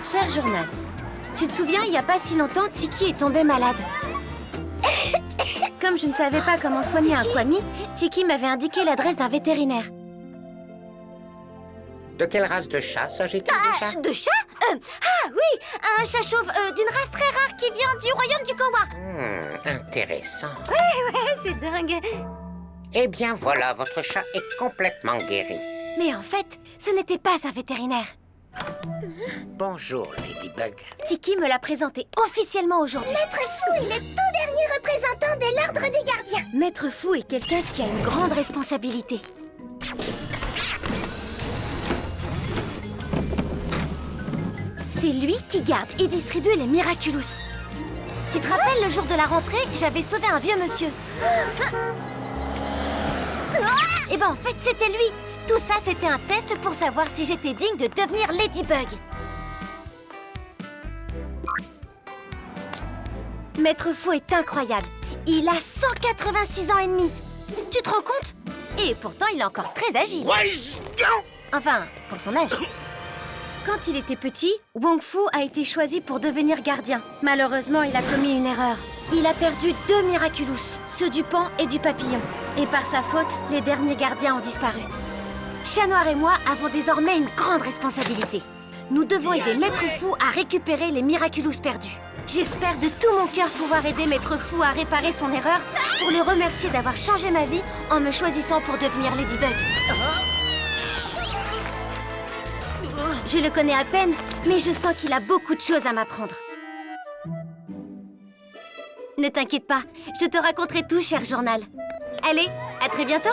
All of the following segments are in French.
Cher journal, tu te souviens, il n'y a pas si longtemps, Tiki est tombée malade. Comme je ne savais pas comment soigner un kwami, Tiki m'avait indiqué l'adresse d'un vétérinaire. De quelle race de chat s'agit-il déjà? De chat Ah oui, un chat chauve d'une race très rare qui vient du royaume du Kawa. Intéressant. Ouais, c'est dingue. Eh bien voilà, votre chat est complètement guéri. Mais en fait, ce n'était pas un vétérinaire. Bonjour, Ladybug. Tiki me l'a présenté officiellement aujourd'hui. Maître Fou est le tout dernier représentant de l'Ordre des Gardiens. Maître Fou est quelqu'un qui a une grande responsabilité. C'est lui qui garde et distribue les Miraculous. Tu te rappelles, le jour de la rentrée, j'avais sauvé un vieux monsieur. Eh ben en fait, c'était lui. Tout ça, c'était un test pour savoir si j'étais digne de devenir Ladybug. Maître Fou est incroyable. Il a 186 ans et demi. Tu te rends compte? Et pourtant, il est encore très agile. Enfin, pour son âge. Quand il était petit, Wong Fu a été choisi pour devenir gardien. Malheureusement, il a commis une erreur. Il a perdu 2 Miraculous, ceux du pan et du papillon. Et par sa faute, les derniers gardiens ont disparu. Chat Noir et moi avons désormais une grande responsabilité. Nous devons aider Maître Fou à récupérer les Miraculous perdus. J'espère de tout mon cœur pouvoir aider Maître Fou à réparer son erreur pour le remercier d'avoir changé ma vie en me choisissant pour devenir Ladybug. Je le connais à peine, mais je sens qu'il a beaucoup de choses à m'apprendre. Ne t'inquiète pas, je te raconterai tout, cher journal. Allez, à très bientôt.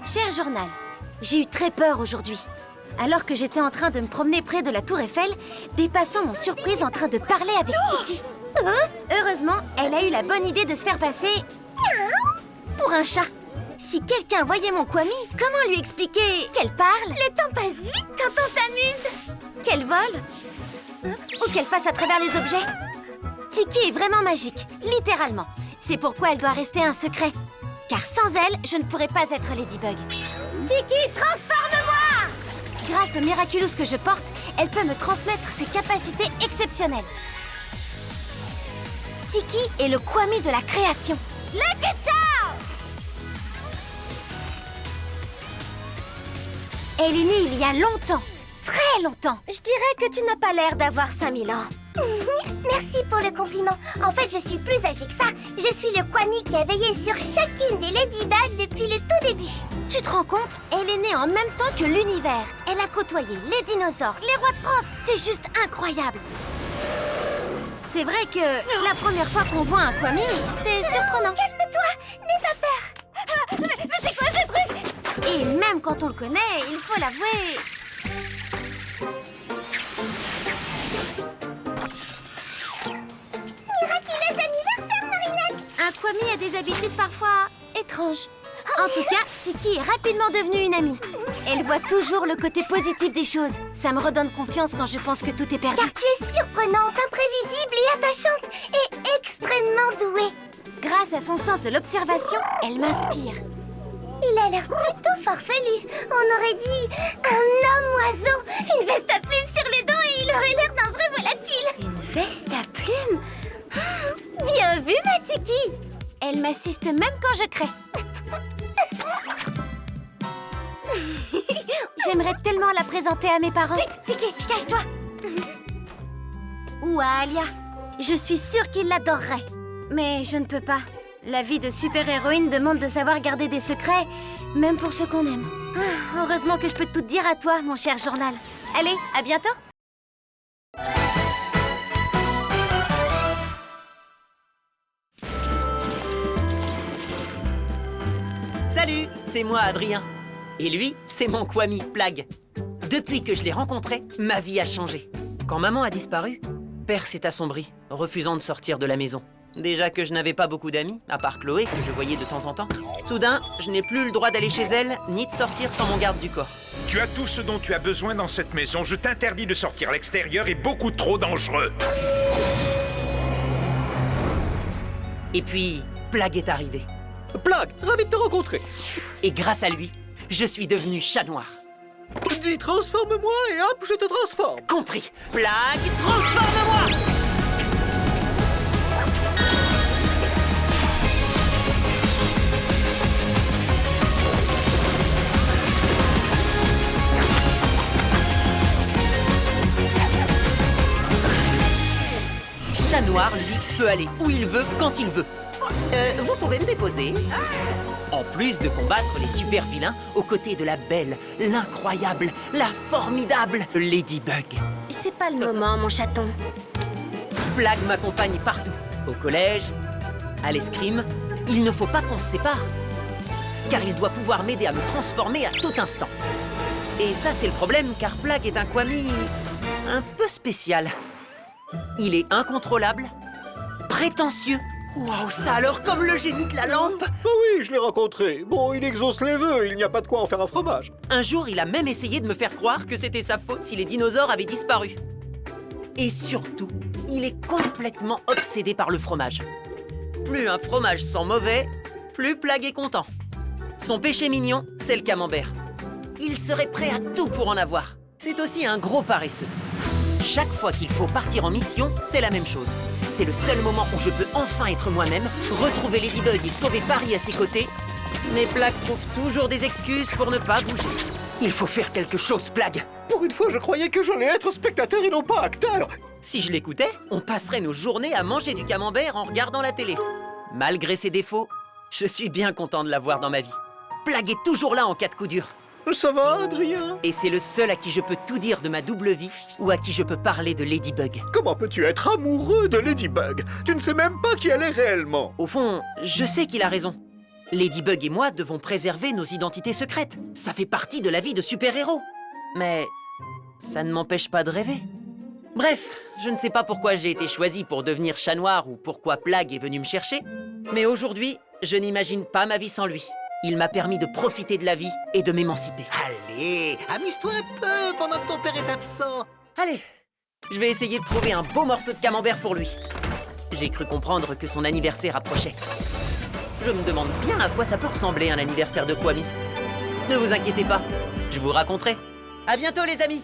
Cher journal, j'ai eu très peur aujourd'hui. Alors que j'étais en train de me promener près de la tour Eiffel, des passants m'ont surprise en train de parler avec Tiki. Heureusement, elle a eu la bonne idée de se faire passer pour un chat. Si quelqu'un voyait mon kwami, comment lui expliquer qu'elle parle? Le temps passe vite quand on s'amuse. Qu'elle vole? Ou qu'elle passe à travers les objets? Tiki est vraiment magique, littéralement. C'est pourquoi elle doit rester un secret. Car sans elle, je ne pourrais pas être Ladybug. Tiki, transforme-moi! Grâce au Miraculous que je porte, elle peut me transmettre ses capacités exceptionnelles. Tiki est le kwami de la création. Lucky Ciao! Elle est née il y a longtemps, très longtemps. Je dirais que tu n'as pas l'air d'avoir 5000 ans. Merci pour le compliment. En fait, je suis plus âgée que ça. Je suis le kwami qui a veillé sur chacune des Ladybugs depuis le tout début. Tu te rends compte? Elle est née en même temps que l'univers. Elle a côtoyé les dinosaures, les rois de France. C'est juste incroyable. C'est vrai que la première fois qu'on voit un kwami, c'est surprenant. Calme-toi, n'aie pas peur. Mais c'est quoi ce truc? Et même quand on le connaît, il faut l'avouer. Miraculeux anniversaire, Marinette. Un kwami a des habitudes parfois étranges. En tout cas, Tiki est rapidement devenue une amie. Elle voit toujours le côté positif des choses. Ça me redonne confiance quand je pense que tout est perdu. Car tu es surprenante, imprévisible et attachante et extrêmement douée. Grâce à son sens de l'observation, elle m'inspire. Il a l'air plutôt farfelu. On aurait dit un homme-oiseau. Une veste à plumes sur le dos et il aurait l'air d'un vrai volatile. Une veste à plumes? Bien vu, ma Tiki! Elle m'assiste même quand je crée. J'aimerais tellement la présenter à mes parents. Vite, Tiki, cache-toi! Ou à Alia. Je suis sûre qu'ils l'adoreraient. Mais je ne peux pas. La vie de super-héroïne demande de savoir garder des secrets, même pour ceux qu'on aime. Heureusement que je peux tout te dire à toi, mon cher journal. Allez, à bientôt! Salut, c'est moi Adrien. Et lui, c'est mon kwami Plague. Depuis que je l'ai rencontré, ma vie a changé. Quand maman a disparu, père s'est assombri, refusant de sortir de la maison. Déjà que je n'avais pas beaucoup d'amis, à part Chloé, que je voyais de temps en temps. Soudain, je n'ai plus le droit d'aller chez elle, ni de sortir sans mon garde du corps. Tu as tout ce dont tu as besoin dans cette maison. Je t'interdis de sortir. L'extérieur est beaucoup trop dangereux. Et puis, Plagg est arrivé. Plagg, ravi de te rencontrer. Et grâce à lui, je suis devenu chat noir. Dis transforme-moi et hop, je te transforme. Compris. Plagg, transforme-moi! Chat noir, lui, peut aller où il veut, quand il veut. Vous pouvez me déposer. En plus de combattre les super vilains aux côtés de la belle, l'incroyable, la formidable Ladybug. C'est pas le moment, mon chaton. Plagg m'accompagne partout. Au collège, à l'escrime. Il ne faut pas qu'on se sépare. Car il doit pouvoir m'aider à me transformer à tout instant. Et ça, c'est le problème, car Plagg est un Kwami un peu spécial. Il est incontrôlable, prétentieux. Waouh, ça alors, comme le génie de la lampe! Ah oui, je l'ai rencontré. Bon, il exauce les vœux, il n'y a pas de quoi en faire un fromage. Un jour, il a même essayé de me faire croire que c'était sa faute si les dinosaures avaient disparu. Et surtout, il est complètement obsédé par le fromage. Plus un fromage sent mauvais, plus Plagg est content. Son péché mignon, c'est le camembert. Il serait prêt à tout pour en avoir. C'est aussi un gros paresseux. Chaque fois qu'il faut partir en mission, c'est la même chose. C'est le seul moment où je peux enfin être moi-même, retrouver Ladybug et sauver Paris à ses côtés. Mais Plagg trouve toujours des excuses pour ne pas bouger. Il faut faire quelque chose, Plagg. Pour une fois, je croyais que j'allais être spectateur et non pas acteur. Si je l'écoutais, on passerait nos journées à manger du camembert en regardant la télé. Malgré ses défauts, je suis bien content de l'avoir dans ma vie. Plagg est toujours là en cas de coup dur. Ça va, Adrien? Et c'est le seul à qui je peux tout dire de ma double vie ou à qui je peux parler de Ladybug. Comment peux-tu être amoureux de Ladybug? Tu ne sais même pas qui elle est réellement. Au fond, je sais qu'il a raison. Ladybug et moi devons préserver nos identités secrètes. Ça fait partie de la vie de super-héros. Mais ça ne m'empêche pas de rêver. Bref, je ne sais pas pourquoi j'ai été choisi pour devenir chat noir ou pourquoi Plagg est venu me chercher. Mais aujourd'hui, je n'imagine pas ma vie sans lui. Il m'a permis de profiter de la vie et de m'émanciper. Allez, amuse-toi un peu pendant que ton père est absent. Allez, je vais essayer de trouver un beau morceau de camembert pour lui. J'ai cru comprendre que son anniversaire approchait. Je me demande bien à quoi ça peut ressembler un anniversaire de Kwami. Ne vous inquiétez pas, je vous raconterai. À bientôt les amis!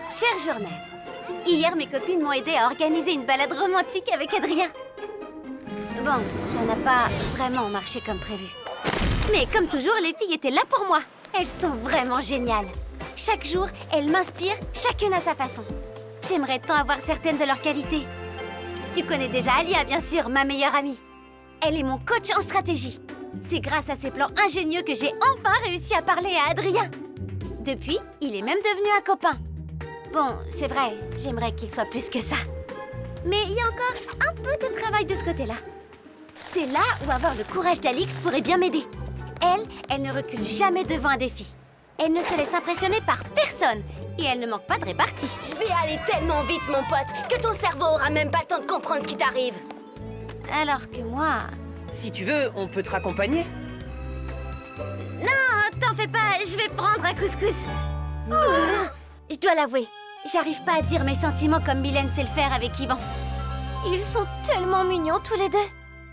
Cher journal, hier mes copines m'ont aidé à organiser une balade romantique avec Adrien. Bon, ça n'a pas vraiment marché comme prévu. Mais comme toujours, les filles étaient là pour moi. Elles sont vraiment géniales. Chaque jour, elles m'inspirent, chacune à sa façon. J'aimerais tant avoir certaines de leurs qualités. Tu connais déjà Alia, bien sûr, ma meilleure amie. Elle est mon coach en stratégie. C'est grâce à ses plans ingénieux que j'ai enfin réussi à parler à Adrien. Depuis, il est même devenu un copain. Bon, c'est vrai, j'aimerais qu'il soit plus que ça. Mais il y a encore un peu de travail de ce côté-là. C'est là où avoir le courage d'Alix pourrait bien m'aider. Elle ne recule jamais devant un défi. Elle ne se laisse impressionner par personne. Et elle ne manque pas de répartie. Je vais aller tellement vite, mon pote, que ton cerveau aura même pas le temps de comprendre ce qui t'arrive. Alors que moi... Si tu veux, on peut te raccompagner. Non, t'en fais pas, je vais prendre un couscous. Je dois l'avouer, j'arrive pas à dire mes sentiments comme Mylène sait le faire avec Yvan. Ils sont tellement mignons tous les deux.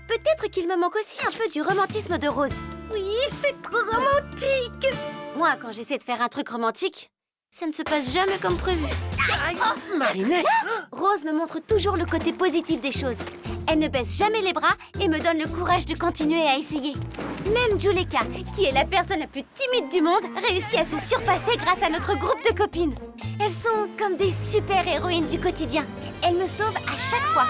Peut-être qu'il me manque aussi un peu du romantisme de Rose. Oui, c'est trop romantique. Moi, quand j'essaie de faire un truc romantique, ça ne se passe jamais comme prévu. Aïe, Marinette! Rose me montre toujours le côté positif des choses. Elle ne baisse jamais les bras et me donne le courage de continuer à essayer. Même Juleka, qui est la personne la plus timide du monde, réussit à se surpasser grâce à notre groupe de copines. Elles sont comme des super-héroïnes du quotidien. Elles me sauvent à chaque fois.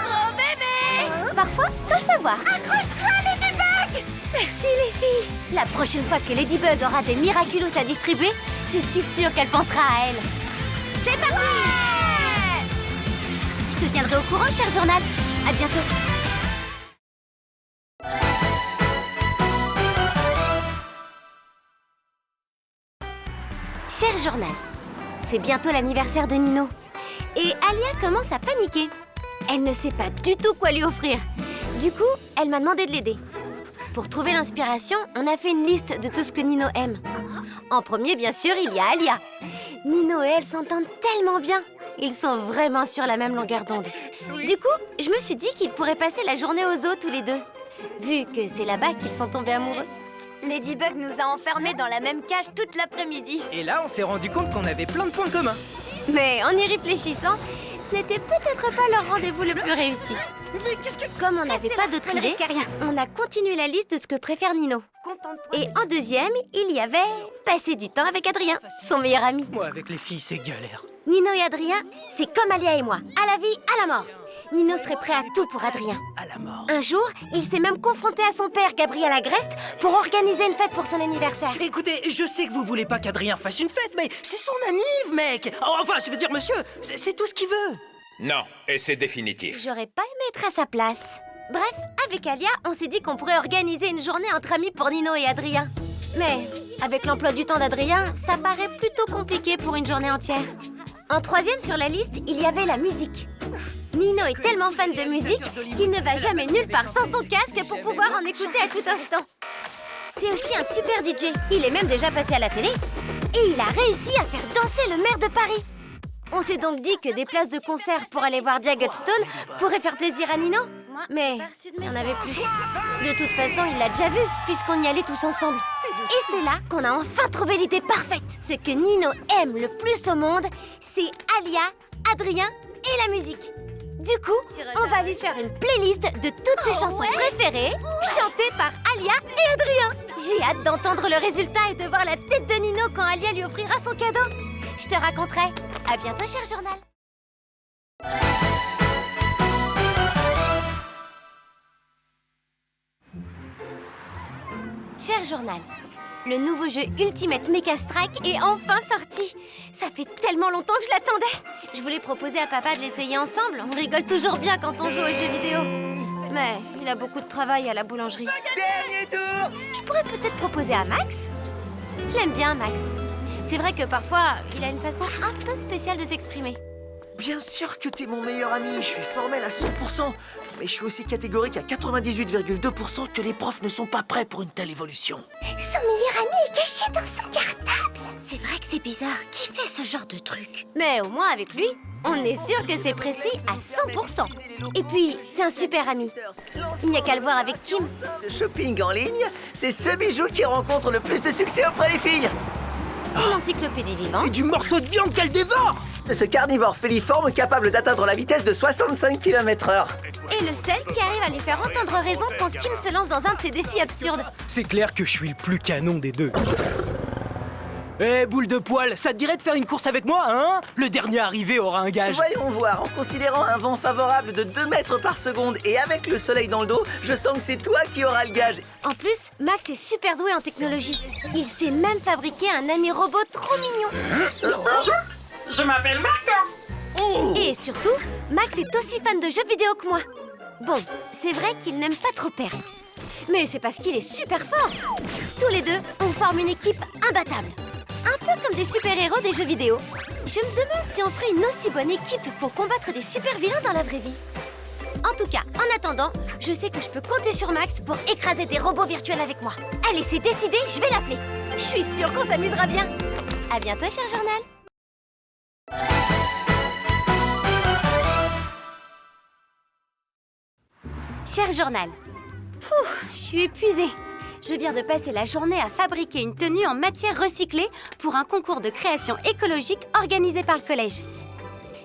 Gros bébé! Parfois, sans savoir. Accroche-toi, Ladybug! Merci les filles. La prochaine fois que Ladybug aura des miraculous à distribuer, je suis sûre qu'elle pensera à elle. C'est parti! Je te tiendrai au courant, cher journal. À bientôt. Cher journal, c'est bientôt l'anniversaire de Nino. Et Alia commence à paniquer. Elle ne sait pas du tout quoi lui offrir. Du coup, elle m'a demandé de l'aider. Pour trouver l'inspiration, on a fait une liste de tout ce que Nino aime. En premier, bien sûr, il y a Alia. Nino et elle s'entendent tellement bien. Ils sont vraiment sur la même longueur d'onde. Du coup, je me suis dit qu'ils pourraient passer la journée au zoo tous les deux. Vu que c'est là-bas qu'ils sont tombés amoureux. Ladybug nous a enfermés dans la même cage toute l'après-midi. Et là, on s'est rendu compte qu'on avait plein de points communs. Mais en y réfléchissant, ce n'était peut-être pas leur rendez-vous le plus réussi. Comme on n'avait pas d'autre idée, on a continué la liste de ce que préfère Nino. Et en deuxième, il y avait passer du temps avec Adrien, son meilleur ami. Moi, avec les filles, c'est galère. Nino et Adrien, c'est comme Alia et moi, à la vie, à la mort. Nino serait prêt à tout pour Adrien. À la mort. Un jour, il s'est même confronté à son père, Gabriel Agreste, pour organiser une fête pour son anniversaire. Écoutez, je sais que vous voulez pas qu'Adrien fasse une fête, mais c'est son anniv, mec. Enfin, je veux dire, monsieur, c'est tout ce qu'il veut. Non, et c'est définitif. J'aurais pas aimé être à sa place. Bref, avec Alia, on s'est dit qu'on pourrait organiser une journée entre amis pour Nino et Adrien. Mais avec l'emploi du temps d'Adrien, ça paraît plutôt compliqué pour une journée entière. En troisième sur la liste, il y avait la musique. Nino est tellement fan de musique qu'il ne va jamais nulle part sans son casque pour pouvoir en écouter à tout instant. C'est aussi un super DJ. Il est même déjà passé à la télé. Et il a réussi à faire danser le maire de Paris. On s'est donc dit que des places de concert pour aller voir Jagged Stone pourraient faire plaisir à Nino. Mais il n'y en avait plus. De toute façon, il l'a déjà vu, puisqu'on y allait tous ensemble. Et c'est là qu'on a enfin trouvé l'idée parfaite. Ce que Nino aime le plus au monde, c'est Alia, Adrien et la musique. Du coup, on va lui faire une playlist de toutes ses chansons préférées, chantées par Alia et Adrien. J'ai hâte d'entendre le résultat et de voir la tête de Nino quand Alia lui offrira son cadeau. Je te raconterai. À bientôt, cher journal. Cher journal, le nouveau jeu Ultimate Mecha Strike est enfin sorti. Ça fait tellement longtemps que je l'attendais. Je voulais proposer à papa de l'essayer ensemble. On rigole toujours bien quand on joue aux jeux vidéo. Mais il a beaucoup de travail à la boulangerie. Dernier tour. Je pourrais peut-être proposer à Max. Je l'aime bien, Max. C'est vrai que parfois, il a une façon un peu spéciale de s'exprimer. Bien sûr que t'es mon meilleur ami, je suis formel à 100%, mais je suis aussi catégorique à 98,2% que les profs ne sont pas prêts pour une telle évolution. Son meilleur ami est caché dans son cartable. C'est vrai que c'est bizarre. Qui fait ce genre de truc? Mais au moins avec lui, on est sûr que c'est précis à 100%. Et puis, c'est un super ami. Il n'y a qu'à le voir avec Kim. Le shopping en ligne, c'est ce bijou qui rencontre le plus de succès auprès des filles. Son encyclopédie vivante. Et du morceau de viande qu'elle dévore. Ce carnivore féliforme capable d'atteindre la vitesse de 65 km/h. Et le seul qui arrive à lui faire entendre raison quand Kim se lance dans un de ses défis absurdes. C'est clair que je suis le plus canon des deux. Eh, boule de poil, ça te dirait de faire une course avec moi, hein? Le dernier arrivé aura un gage. Voyons voir, en considérant un vent favorable de 2 mètres par seconde et avec le soleil dans le dos, je sens que c'est toi qui auras le gage. En plus, Max est super doué en technologie. Il sait même fabriquer un ami robot trop mignon. Bonjour, je m'appelle Marco. Et surtout, Max est aussi fan de jeux vidéo que moi. Bon, c'est vrai qu'il n'aime pas trop perdre. Mais c'est parce qu'il est super fort. Tous les deux, on forme une équipe imbattable. Un peu comme des super-héros des jeux vidéo. Je me demande si on ferait une aussi bonne équipe pour combattre des super-vilains dans la vraie vie. En tout cas, en attendant, je sais que je peux compter sur Max pour écraser des robots virtuels avec moi. Allez, c'est décidé, je vais l'appeler. Je suis sûre qu'on s'amusera bien. À bientôt, cher journal. Cher journal. Je suis épuisée. Je viens de passer la journée à fabriquer une tenue en matière recyclée pour un concours de création écologique organisé par le collège.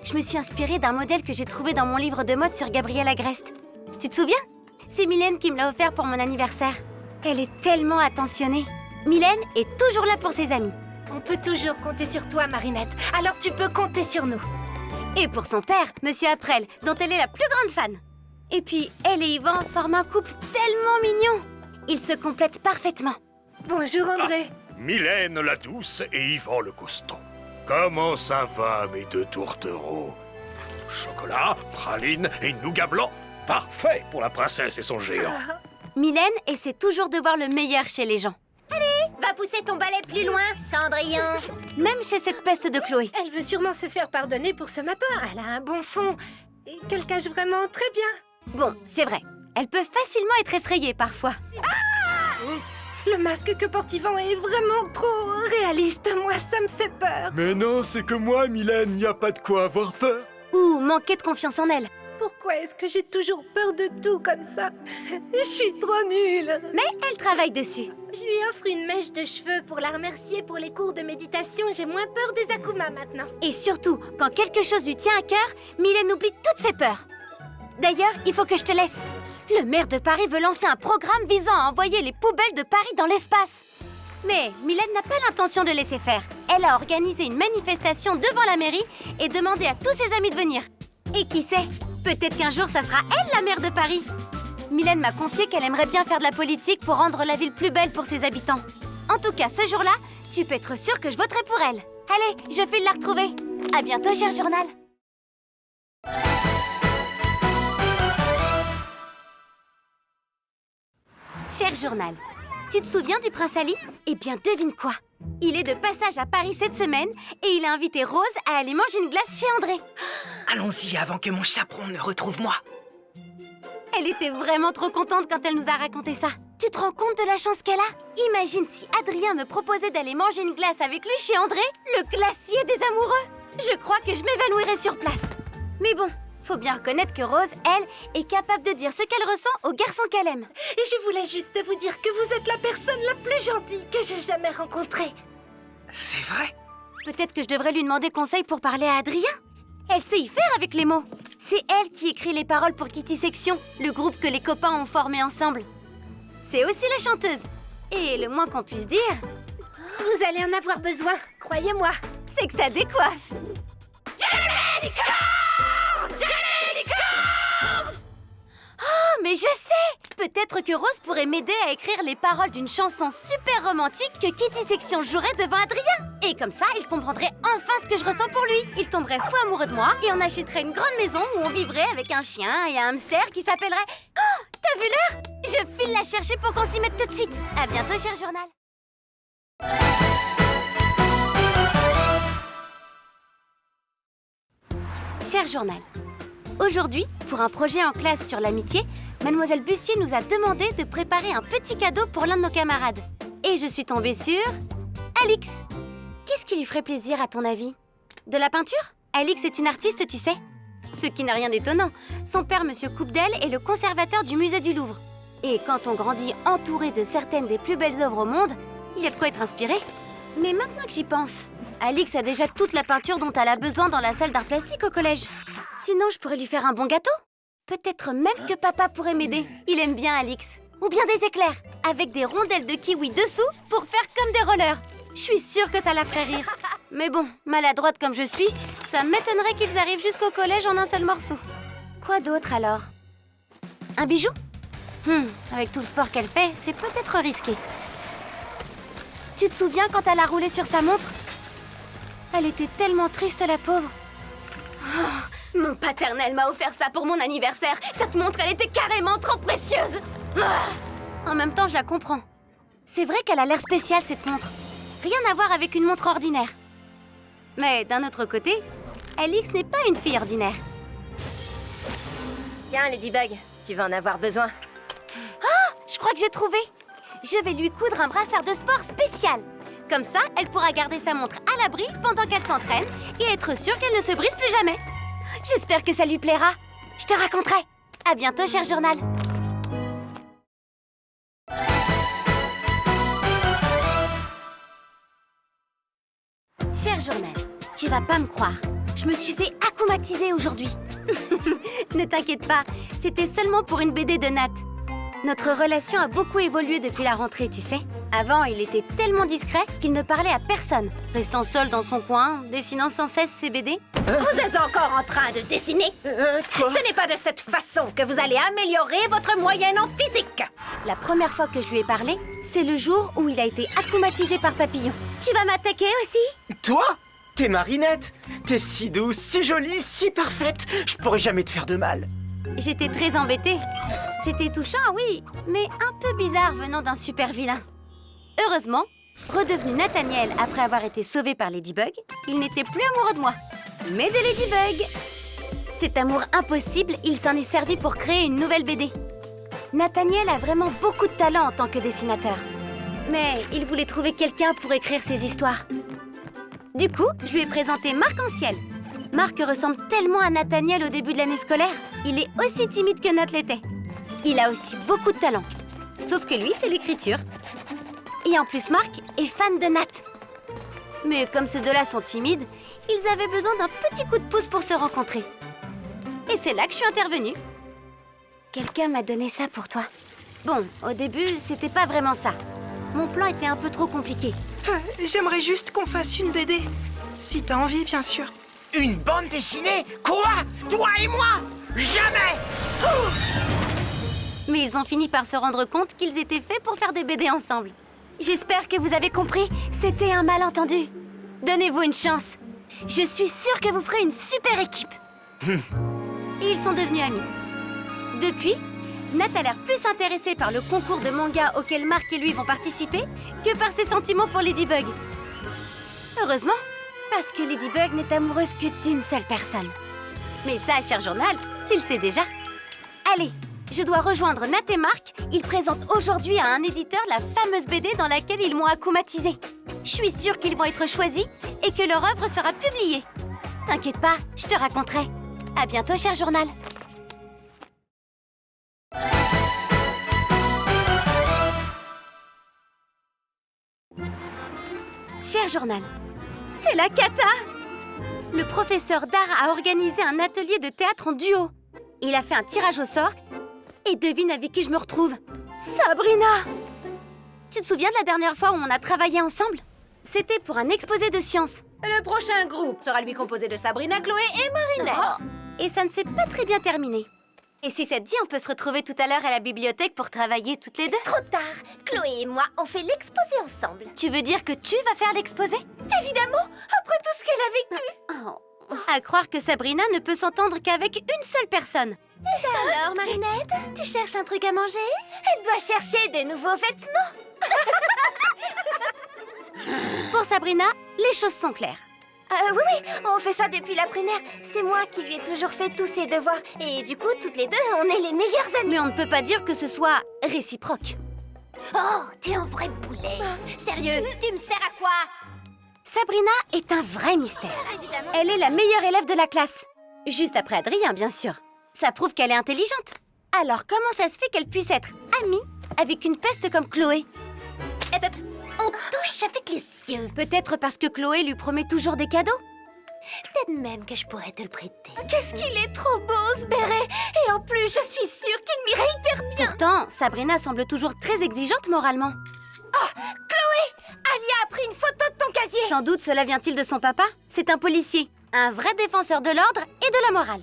Je me suis inspirée d'un modèle que j'ai trouvé dans mon livre de mode sur Gabriel Agreste. Tu te souviens? C'est Mylène qui me l'a offert pour mon anniversaire. Elle est tellement attentionnée. Mylène est toujours là pour ses amis. On peut toujours compter sur toi, Marinette. Alors tu peux compter sur nous. Et pour son père, Monsieur Aprel, dont elle est la plus grande fan. Et puis, elle et Yvan forment un couple tellement mignon. Ils se complètent parfaitement. Bonjour, André. Mylène la douce et Yvan le costaud. Comment ça va, mes deux tourtereaux? Chocolat, praline et nougat blanc. Parfait pour la princesse et son géant. Mylène essaie toujours de voir le meilleur chez les gens. Va pousser ton balai plus loin, Cendrillon. Même chez cette peste de Chloé. Elle veut sûrement se faire pardonner pour ce matin. Elle a un bon fond et qu'elle cache vraiment très bien. Bon, c'est vrai. Elle peut facilement être effrayée parfois. Le masque que porte Yvan est vraiment trop réaliste. Moi, ça me fait peur. Mais non, c'est que moi, Mylène, y a pas de quoi avoir peur. Ou manquer de confiance en elle. Pourquoi est-ce que j'ai toujours peur de tout comme ça? Je suis trop nulle. Mais elle travaille dessus. Je lui offre une mèche de cheveux pour la remercier pour les cours de méditation. J'ai moins peur des Akuma maintenant. Et surtout, quand quelque chose lui tient à cœur, Mylène oublie toutes ses peurs. D'ailleurs, il faut que je te laisse. Le maire de Paris veut lancer un programme visant à envoyer les poubelles de Paris dans l'espace. Mais Mylène n'a pas l'intention de laisser faire. Elle a organisé une manifestation devant la mairie et demandé à tous ses amis de venir. Et qui sait, peut-être qu'un jour, ça sera elle la maire de Paris. Mylène m'a confié qu'elle aimerait bien faire de la politique pour rendre la ville plus belle pour ses habitants. En tout cas, ce jour-là, tu peux être sûr que je voterai pour elle. Allez, je file la retrouver. À bientôt, cher journal. Cher journal, tu te souviens du prince Ali? Eh bien, devine quoi? Il est de passage à Paris cette semaine et il a invité Rose à aller manger une glace chez André. Allons-y avant que mon chaperon ne retrouve moi. Elle était vraiment trop contente quand elle nous a raconté ça. Tu te rends compte de la chance qu'elle a? Imagine si Adrien me proposait d'aller manger une glace avec lui chez André, le glacier des amoureux. Je crois que je m'évanouirais sur place. Mais bon, faut bien reconnaître que Rose, elle, est capable de dire ce qu'elle ressent aux garçons qu'elle aime. Et je voulais juste vous dire que vous êtes la personne la plus gentille que j'ai jamais rencontrée. C'est vrai? Peut-être que je devrais lui demander conseil pour parler à Adrien. Elle sait y faire avec les mots. C'est elle qui écrit les paroles pour Kitty Section, le groupe que les copains ont formé ensemble. C'est aussi la chanteuse. Et le moins qu'on puisse dire... Vous allez en avoir besoin, croyez-moi. C'est que ça décoiffe. Oh, mais je sais! Peut-être que Rose pourrait m'aider à écrire les paroles d'une chanson super romantique que Kitty Section jouerait devant Adrien. Et comme ça, il comprendrait enfin ce que je ressens pour lui. Il tomberait fou amoureux de moi et on achèterait une grande maison où on vivrait avec un chien et un hamster qui s'appellerait... Oh, t'as vu l'heure? Je file la chercher pour qu'on s'y mette tout de suite. À bientôt, cher journal. Cher journal, aujourd'hui, pour un projet en classe sur l'amitié, Mademoiselle Bustier nous a demandé de préparer un petit cadeau pour l'un de nos camarades. Et je suis tombée sur... Alix. Qu'est-ce qui lui ferait plaisir, à ton avis? De la peinture? Alix est une artiste, tu sais. Ce qui n'a rien d'étonnant. Son père, Monsieur Coupdel, est le conservateur du musée du Louvre. Et quand on grandit entouré de certaines des plus belles œuvres au monde, il y a de quoi être inspiré. Mais maintenant que j'y pense, Alix a déjà toute la peinture dont elle a besoin dans la salle d'art plastique au collège. Sinon, je pourrais lui faire un bon gâteau. Peut-être même que papa pourrait m'aider. Il aime bien Alix. Ou bien des éclairs, avec des rondelles de kiwi dessous pour faire comme des rollers. Je suis sûre que ça la ferait rire. Mais bon, maladroite comme je suis, ça m'étonnerait qu'ils arrivent jusqu'au collège en un seul morceau. Quoi d'autre alors? Un bijou? Avec tout le sport qu'elle fait, c'est peut-être risqué. Tu te souviens quand elle a roulé sur sa montre? Elle était tellement triste, la pauvre. Oh, mon paternel m'a offert ça pour mon anniversaire. Cette montre, elle était carrément trop précieuse. En même temps, je la comprends. C'est vrai qu'elle a l'air spéciale, cette montre. Rien à voir avec une montre ordinaire. Mais d'un autre côté, Alix n'est pas une fille ordinaire. Tiens, Ladybug, tu vas en avoir besoin. Oh, je crois que j'ai trouvé. Je vais lui coudre un brassard de sport spécial. Comme ça, elle pourra garder sa montre à l'abri pendant qu'elle s'entraîne et être sûre qu'elle ne se brise plus jamais. J'espère que ça lui plaira. Je te raconterai. À bientôt, cher journal. Cher journal, tu vas pas me croire. Je me suis fait akumatiser aujourd'hui. Ne t'inquiète pas, c'était seulement pour une BD de Nat. Notre relation a beaucoup évolué depuis la rentrée, tu sais. Avant, il était tellement discret qu'il ne parlait à personne, restant seul dans son coin, dessinant sans cesse ses BD. Vous êtes encore en train de dessiner? Quoi? Ce n'est pas de cette façon que vous allez améliorer votre moyenne en physique. La première fois que je lui ai parlé, c'est le jour où il a été akumatisé par Papillon. Tu vas m'attaquer aussi? Toi? T'es Marinette. T'es si douce, si jolie, si parfaite. Je pourrais jamais te faire de mal. J'étais très embêtée. C'était touchant, oui, mais un peu bizarre venant d'un super vilain. Heureusement, redevenu Nathaniel après avoir été sauvé par Ladybug, il n'était plus amoureux de moi, mais de Ladybug. Cet amour impossible, il s'en est servi pour créer une nouvelle BD. Nathaniel a vraiment beaucoup de talent en tant que dessinateur. Mais il voulait trouver quelqu'un pour écrire ses histoires. Du coup, je lui ai présenté Marc en ciel. Marc ressemble tellement à Nathaniel au début de l'année scolaire. Il est aussi timide que Nat l'était. Il a aussi beaucoup de talent. Sauf que lui, c'est l'écriture. Et en plus, Marc est fan de Nat. Mais comme ces deux-là sont timides, ils avaient besoin d'un petit coup de pouce pour se rencontrer. Et c'est là que je suis intervenue. Quelqu'un m'a donné ça pour toi. Bon, au début, c'était pas vraiment ça. Mon plan était un peu trop compliqué. J'aimerais juste qu'on fasse une BD. Si t'as envie, bien sûr. Une bande dessinée? Quoi? Toi et moi? Jamais! Mais ils ont fini par se rendre compte qu'ils étaient faits pour faire des BD ensemble. J'espère que vous avez compris, c'était un malentendu. Donnez-vous une chance. Je suis sûre que vous ferez une super équipe. Et ils sont devenus amis. Depuis, Nat a l'air plus intéressé par le concours de manga auquel Marc et lui vont participer que par ses sentiments pour Ladybug. Heureusement, parce que Ladybug n'est amoureuse que d'une seule personne. Mais ça, cher journal, tu le sais déjà. Allez, je dois rejoindre Nat et Marc. Ils présentent aujourd'hui à un éditeur la fameuse BD dans laquelle ils m'ont akumatisé. Je suis sûre qu'ils vont être choisis et que leur œuvre sera publiée. T'inquiète pas, je te raconterai. À bientôt, cher journal. Cher journal, c'est la cata! Le professeur d'art a organisé un atelier de théâtre en duo. Il a fait un tirage au sort et devine avec qui je me retrouve. Sabrina! Tu te souviens de la dernière fois où on a travaillé ensemble? C'était pour un exposé de sciences. Le prochain groupe sera lui composé de Sabrina, Chloé et Marinette. Oh. Et ça ne s'est pas très bien terminé. Et si ça te dit, on peut se retrouver tout à l'heure à la bibliothèque pour travailler toutes les deux. Trop tard. Chloé et moi, on fait l'exposé ensemble. Tu veux dire que tu vas faire l'exposé? Évidemment, après tout ce qu'elle a vécu. Oh. À croire que Sabrina ne peut s'entendre qu'avec une seule personne. Et alors, Marinette, tu cherches un truc à manger? Elle doit chercher de nouveaux vêtements. Pour Sabrina, les choses sont claires. Oui, on fait ça depuis la primaire. C'est moi qui lui ai toujours fait tous ses devoirs. Et du coup, toutes les deux, on est les meilleures amies. Mais on ne peut pas dire que ce soit réciproque. Oh, tu es un vrai boulet. Sérieux, tu me sers à quoi? Sabrina est un vrai mystère. Évidemment. Elle est la meilleure élève de la classe. Juste après Adrien, bien sûr. Ça prouve qu'elle est intelligente. Alors comment ça se fait qu'elle puisse être amie avec une peste comme Chloé? On touche avec les yeux. Peut-être parce que Chloé lui promet toujours des cadeaux? Peut-être même que je pourrais te le prêter. Qu'est-ce qu'il est trop beau, ce béret! Et en plus, je suis sûre qu'il m'irait hyper bien. Pourtant, Sabrina semble toujours très exigeante moralement. Oh, Chloé! Alia a pris une photo de ton casier. Sans doute cela vient-il de son papa? C'est un policier, un vrai défenseur de l'ordre et de la morale.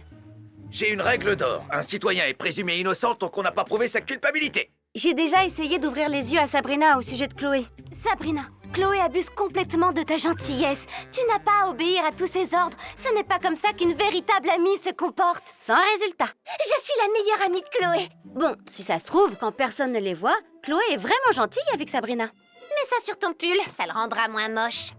J'ai une règle d'or. Un citoyen est présumé innocent tant qu'on n'a pas prouvé sa culpabilité. J'ai déjà essayé d'ouvrir les yeux à Sabrina au sujet de Chloé. Sabrina, Chloé abuse complètement de ta gentillesse. Tu n'as pas à obéir à tous ses ordres. Ce n'est pas comme ça qu'une véritable amie se comporte. Sans résultat. Je suis la meilleure amie de Chloé. Bon, si ça se trouve, quand personne ne les voit, Chloé est vraiment gentille avec Sabrina. Mets ça sur ton pull, ça le rendra moins moche.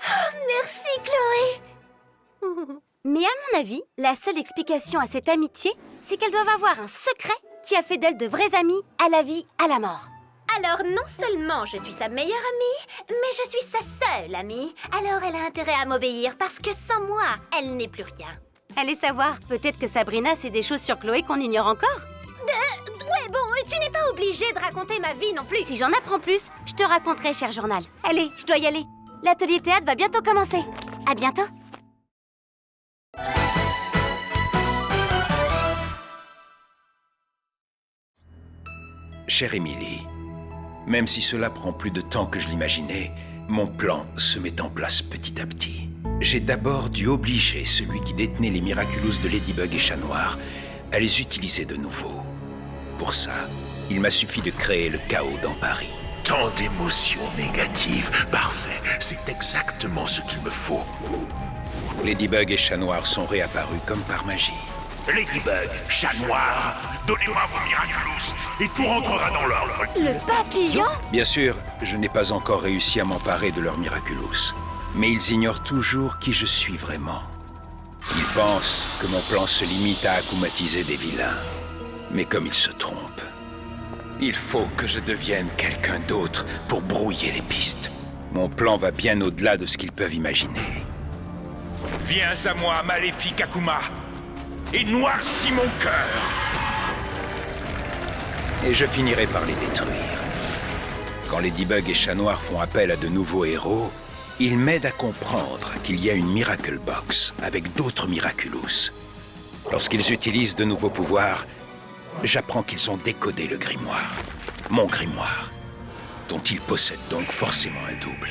Oh, merci, Chloé. Mais à mon avis, la seule explication à cette amitié, c'est qu'elles doivent avoir un secret qui a fait d'elles de vraies amies à la vie, à la mort. Alors, non seulement je suis sa meilleure amie, mais je suis sa seule amie. Alors, elle a intérêt à m'obéir parce que sans moi, elle n'est plus rien. Allez savoir, peut-être que Sabrina sait des choses sur Chloé qu'on ignore encore. Ouais, bon, tu n'es pas obligée de raconter ma vie non plus. Si j'en apprends plus, je te raconterai, cher journal. Allez, je dois y aller. L'atelier théâtre va bientôt commencer. À bientôt. Chère Émilie, même si cela prend plus de temps que je l'imaginais, mon plan se met en place petit à petit. J'ai d'abord dû obliger celui qui détenait les Miraculous de Ladybug et Chat Noir à les utiliser de nouveau. Pour ça, il m'a suffi de créer le chaos dans Paris. Tant d'émotions négatives. Parfait, c'est exactement ce qu'il me faut. Ladybug et Chat Noir sont réapparus comme par magie. Ladybug, Chat Noir, donnez-moi vos Miraculous et tout rentrera dans l'ordre. Le papillon? Bien sûr, je n'ai pas encore réussi à m'emparer de leurs Miraculous. Mais ils ignorent toujours qui je suis vraiment. Ils pensent que mon plan se limite à akumatiser des vilains. Mais comme ils se trompent. Il faut que je devienne quelqu'un d'autre pour brouiller les pistes. Mon plan va bien au-delà de ce qu'ils peuvent imaginer. Viens à moi, maléfique Akuma, et noircis mon cœur. Et je finirai par les détruire. Quand Ladybug et Chat Noir font appel à de nouveaux héros, ils m'aident à comprendre qu'il y a une Miracle Box avec d'autres Miraculous. Lorsqu'ils utilisent de nouveaux pouvoirs, j'apprends qu'ils ont décodé le grimoire. Mon grimoire, dont ils possèdent donc forcément un double.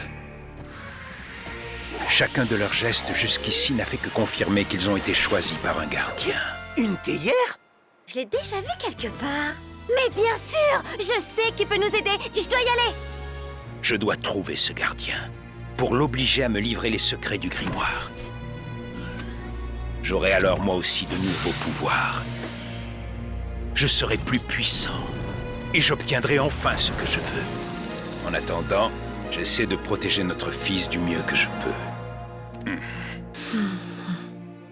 Chacun de leurs gestes jusqu'ici n'a fait que confirmer qu'ils ont été choisis par un gardien. Une théière? Je l'ai déjà vu quelque part. Mais bien sûr, je sais qui peut nous aider. Je dois y aller. Je dois trouver ce gardien pour l'obliger à me livrer les secrets du grimoire. J'aurai alors moi aussi de nouveaux pouvoirs. Je serai plus puissant et j'obtiendrai enfin ce que je veux. En attendant, j'essaie de protéger notre fils du mieux que je peux.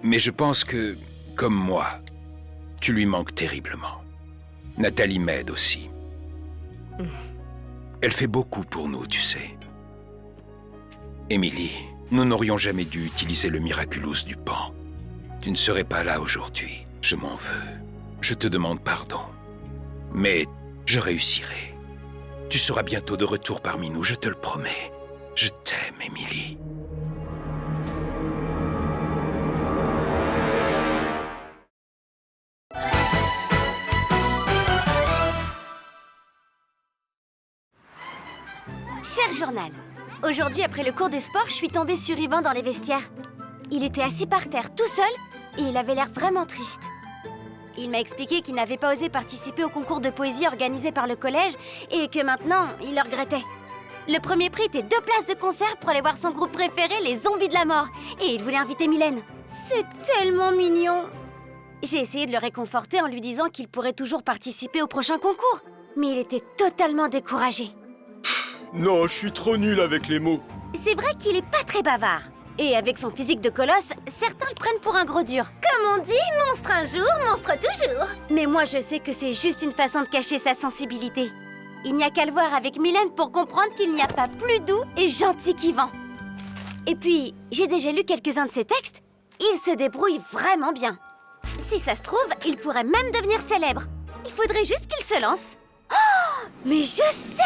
Mais je pense que, comme moi, tu lui manques terriblement. Nathalie m'aide aussi. Elle fait beaucoup pour nous, tu sais. Émilie, nous n'aurions jamais dû utiliser le Miraculous du Pan. Tu ne serais pas là aujourd'hui. Je m'en veux. Je te demande pardon. Mais je réussirai. Tu seras bientôt de retour parmi nous, je te le promets. Je t'aime, Émilie. Cher journal, aujourd'hui après le cours de sport, je suis tombée sur Yvan dans les vestiaires. Il était assis par terre, tout seul, et il avait l'air vraiment triste. Il m'a expliqué qu'il n'avait pas osé participer au concours de poésie organisé par le collège et que maintenant, il le regrettait. Le premier prix était 2 places de concert pour aller voir son groupe préféré, les Zombies de la Mort, et il voulait inviter Mylène. C'est tellement mignon! J'ai essayé de le réconforter en lui disant qu'il pourrait toujours participer au prochain concours, mais il était totalement découragé. Non, je suis trop nul avec les mots. C'est vrai qu'il est pas très bavard. Et avec son physique de colosse, certains le prennent pour un gros dur. Comme on dit, monstre un jour, monstre toujours. Mais moi, je sais que c'est juste une façon de cacher sa sensibilité. Il n'y a qu'à le voir avec Mylène pour comprendre qu'il n'y a pas plus doux et gentil qu'Yvan. Et puis, j'ai déjà lu quelques-uns de ses textes. Il se débrouille vraiment bien. Si ça se trouve, il pourrait même devenir célèbre. Il faudrait juste qu'il se lance. Oh, mais je sais!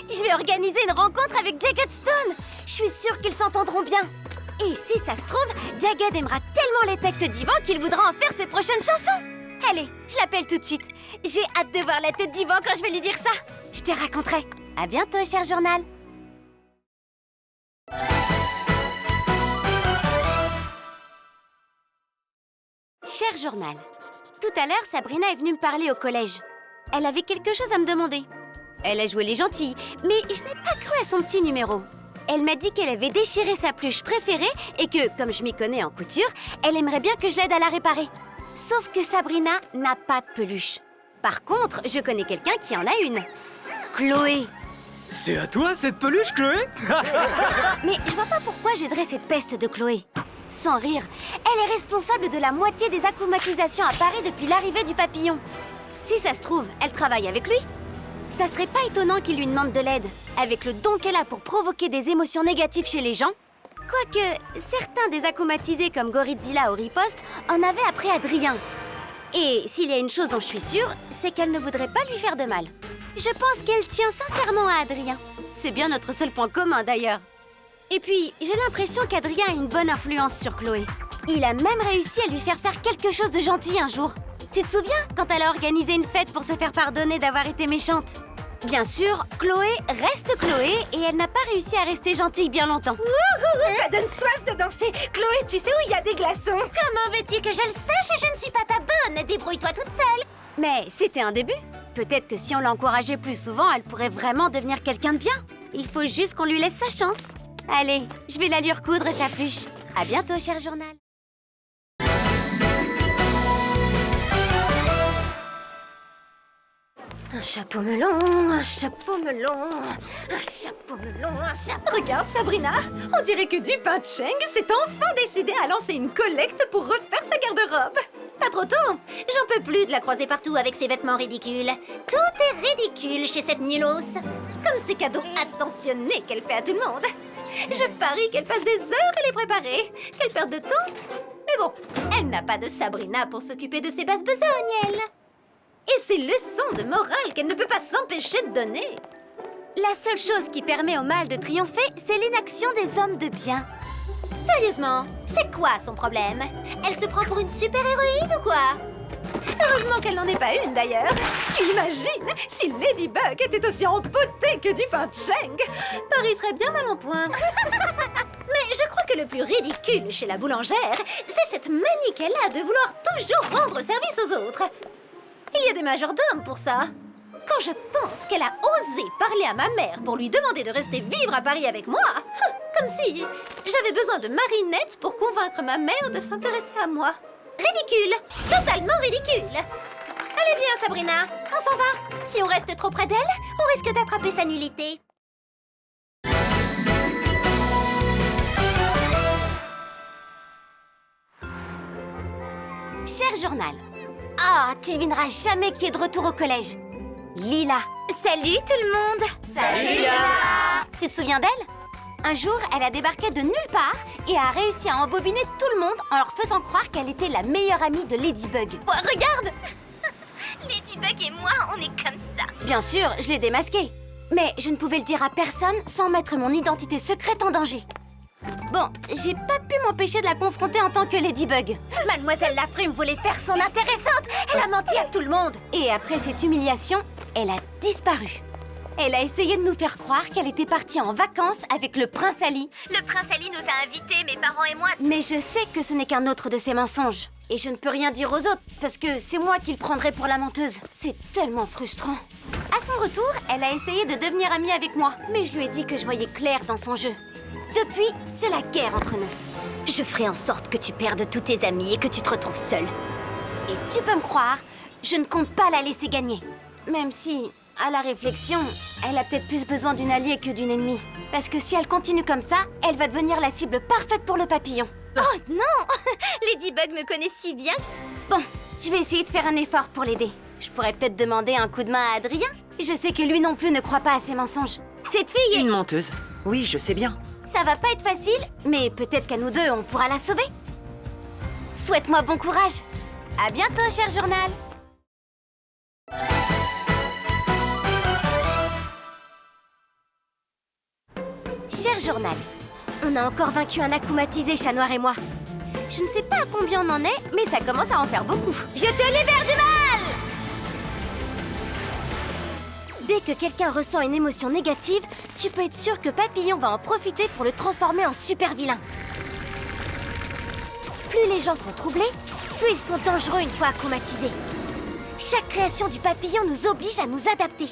Je vais organiser une rencontre avec Jagged Stone. Je suis sûre qu'ils s'entendront bien. Et si ça se trouve, Jagged aimera tellement les textes d'Yvan qu'il voudra en faire ses prochaines chansons. Allez, je l'appelle tout de suite. J'ai hâte de voir la tête d'Yvan quand je vais lui dire ça. Je te raconterai. À bientôt, cher journal. Cher journal, tout à l'heure, Sabrina est venue me parler au collège. Elle avait quelque chose à me demander. Elle a joué les gentils, mais je n'ai pas cru à son petit numéro. Elle m'a dit qu'elle avait déchiré sa peluche préférée et que, comme je m'y connais en couture, elle aimerait bien que je l'aide à la réparer. Sauf que Sabrina n'a pas de peluche. Par contre, je connais quelqu'un qui en a une. Chloé. C'est à toi cette peluche, Chloé? Mais je vois pas pourquoi j'aiderais cette peste de Chloé. Sans rire, elle est responsable de la moitié des acclimatisations à Paris depuis l'arrivée du papillon. Si ça se trouve, elle travaille avec lui. Ça serait pas étonnant qu'il lui demande de l'aide, avec le don qu'elle a pour provoquer des émotions négatives chez les gens. Quoique, certains des acclimatisés comme Gorizilla ou Riposte en avaient après Adrien. Et s'il y a une chose dont je suis sûre, c'est qu'elle ne voudrait pas lui faire de mal. Je pense qu'elle tient sincèrement à Adrien. C'est bien notre seul point commun d'ailleurs. Et puis, j'ai l'impression qu'Adrien a une bonne influence sur Chloé. Il a même réussi à lui faire quelque chose de gentil un jour. Tu te souviens quand elle a organisé une fête pour se faire pardonner d'avoir été méchante? Bien sûr, Chloé reste Chloé et elle n'a pas réussi à rester gentille bien longtemps. Wouhou, ça donne soif de danser. Chloé, tu sais où il y a des glaçons? Comment veux-tu que je le sache? Je ne suis pas ta bonne. Débrouille-toi toute seule. Mais c'était un début. Peut-être que si on l'encourageait plus souvent, elle pourrait vraiment devenir quelqu'un de bien. Il faut juste qu'on lui laisse sa chance. Allez, je vais la lui recoudre sa peluche. À bientôt, cher journal. Un chapeau melon, un chapeau melon, un chapeau melon, un chapeau... Regarde, Sabrina, on dirait que Dupin Cheng s'est enfin décidé à lancer une collecte pour refaire sa garde-robe. Pas trop tôt. J'en peux plus de la croiser partout avec ses vêtements ridicules. Tout est ridicule chez cette nulos. Comme ces cadeaux attentionnés qu'elle fait à tout le monde. Je parie qu'elle passe des heures à les préparer. Quelle perte de temps. Mais bon, elle n'a pas de Sabrina pour s'occuper de ses basses besognes, elle. Et ces leçons de morale qu'elle ne peut pas s'empêcher de donner. La seule chose qui permet au mal de triompher, c'est l'inaction des hommes de bien. Sérieusement, c'est quoi son problème? Elle se prend pour une super-héroïne ou quoi? Heureusement qu'elle n'en est pas une, d'ailleurs. Tu imagines si Ladybug était aussi empotée que du pain de Cheng? Paris serait bien mal en point. Mais je crois que le plus ridicule chez la boulangère, c'est cette manie qu'elle a de vouloir toujours rendre service aux autres. Il y a des majordomes pour ça. Quand je pense qu'elle a osé parler à ma mère pour lui demander de rester vivre à Paris avec moi, comme si j'avais besoin de marionnettes pour convaincre ma mère de s'intéresser à moi. Ridicule! Totalement ridicule! Allez, viens, Sabrina, on s'en va. Si on reste trop près d'elle, on risque d'attraper sa nullité. Cher journal. Ah, tu devineras jamais qui est de retour au collège. Lila. Salut tout le monde. Salut Lila. Tu te souviens d'elle? Un jour, elle a débarqué de nulle part et a réussi à embobiner tout le monde en leur faisant croire qu'elle était la meilleure amie de Ladybug. Oh, regarde! Ladybug et moi, on est comme ça. Bien sûr, je l'ai démasquée. Mais je ne pouvais le dire à personne sans mettre mon identité secrète en danger. Bon, j'ai pas pu m'empêcher de la confronter en tant que Ladybug. Mademoiselle Lafrume voulait faire son intéressante. Elle a menti à tout le monde. Et après cette humiliation, elle a disparu. Elle a essayé de nous faire croire qu'elle était partie en vacances avec le prince Ali. Le prince Ali nous a invités, mes parents et moi. Mais je sais que ce n'est qu'un autre de ses mensonges. Et je ne peux rien dire aux autres, parce que c'est moi qui le prendrai pour la menteuse. C'est tellement frustrant. À son retour, elle a essayé de devenir amie avec moi. Mais je lui ai dit que je voyais clair dans son jeu. Depuis, c'est la guerre entre nous. Je ferai en sorte que tu perdes tous tes amis et que tu te retrouves seule. Et tu peux me croire, je ne compte pas la laisser gagner. Même si, à la réflexion, elle a peut-être plus besoin d'une alliée que d'une ennemie. Parce que si elle continue comme ça, elle va devenir la cible parfaite pour le papillon. Oh non! Ladybug me connaît si bien. Bon, je vais essayer de faire un effort pour l'aider. Je pourrais peut-être demander un coup de main à Adrien. Je sais que lui non plus ne croit pas à ses mensonges. Cette fille est... Une menteuse. Oui, je sais bien. Ça va pas être facile, mais peut-être qu'à nous deux, on pourra la sauver. Souhaite-moi bon courage. À bientôt, cher journal. Cher journal, on a encore vaincu un akumatisé, Chat Noir et moi. Je ne sais pas à combien on en est, mais ça commence à en faire beaucoup. Je te libère du mal! Dès que quelqu'un ressent une émotion négative, tu peux être sûr que Papillon va en profiter pour le transformer en super vilain. Plus les gens sont troublés, plus ils sont dangereux une fois akumatisés. Chaque création du papillon nous oblige à nous adapter,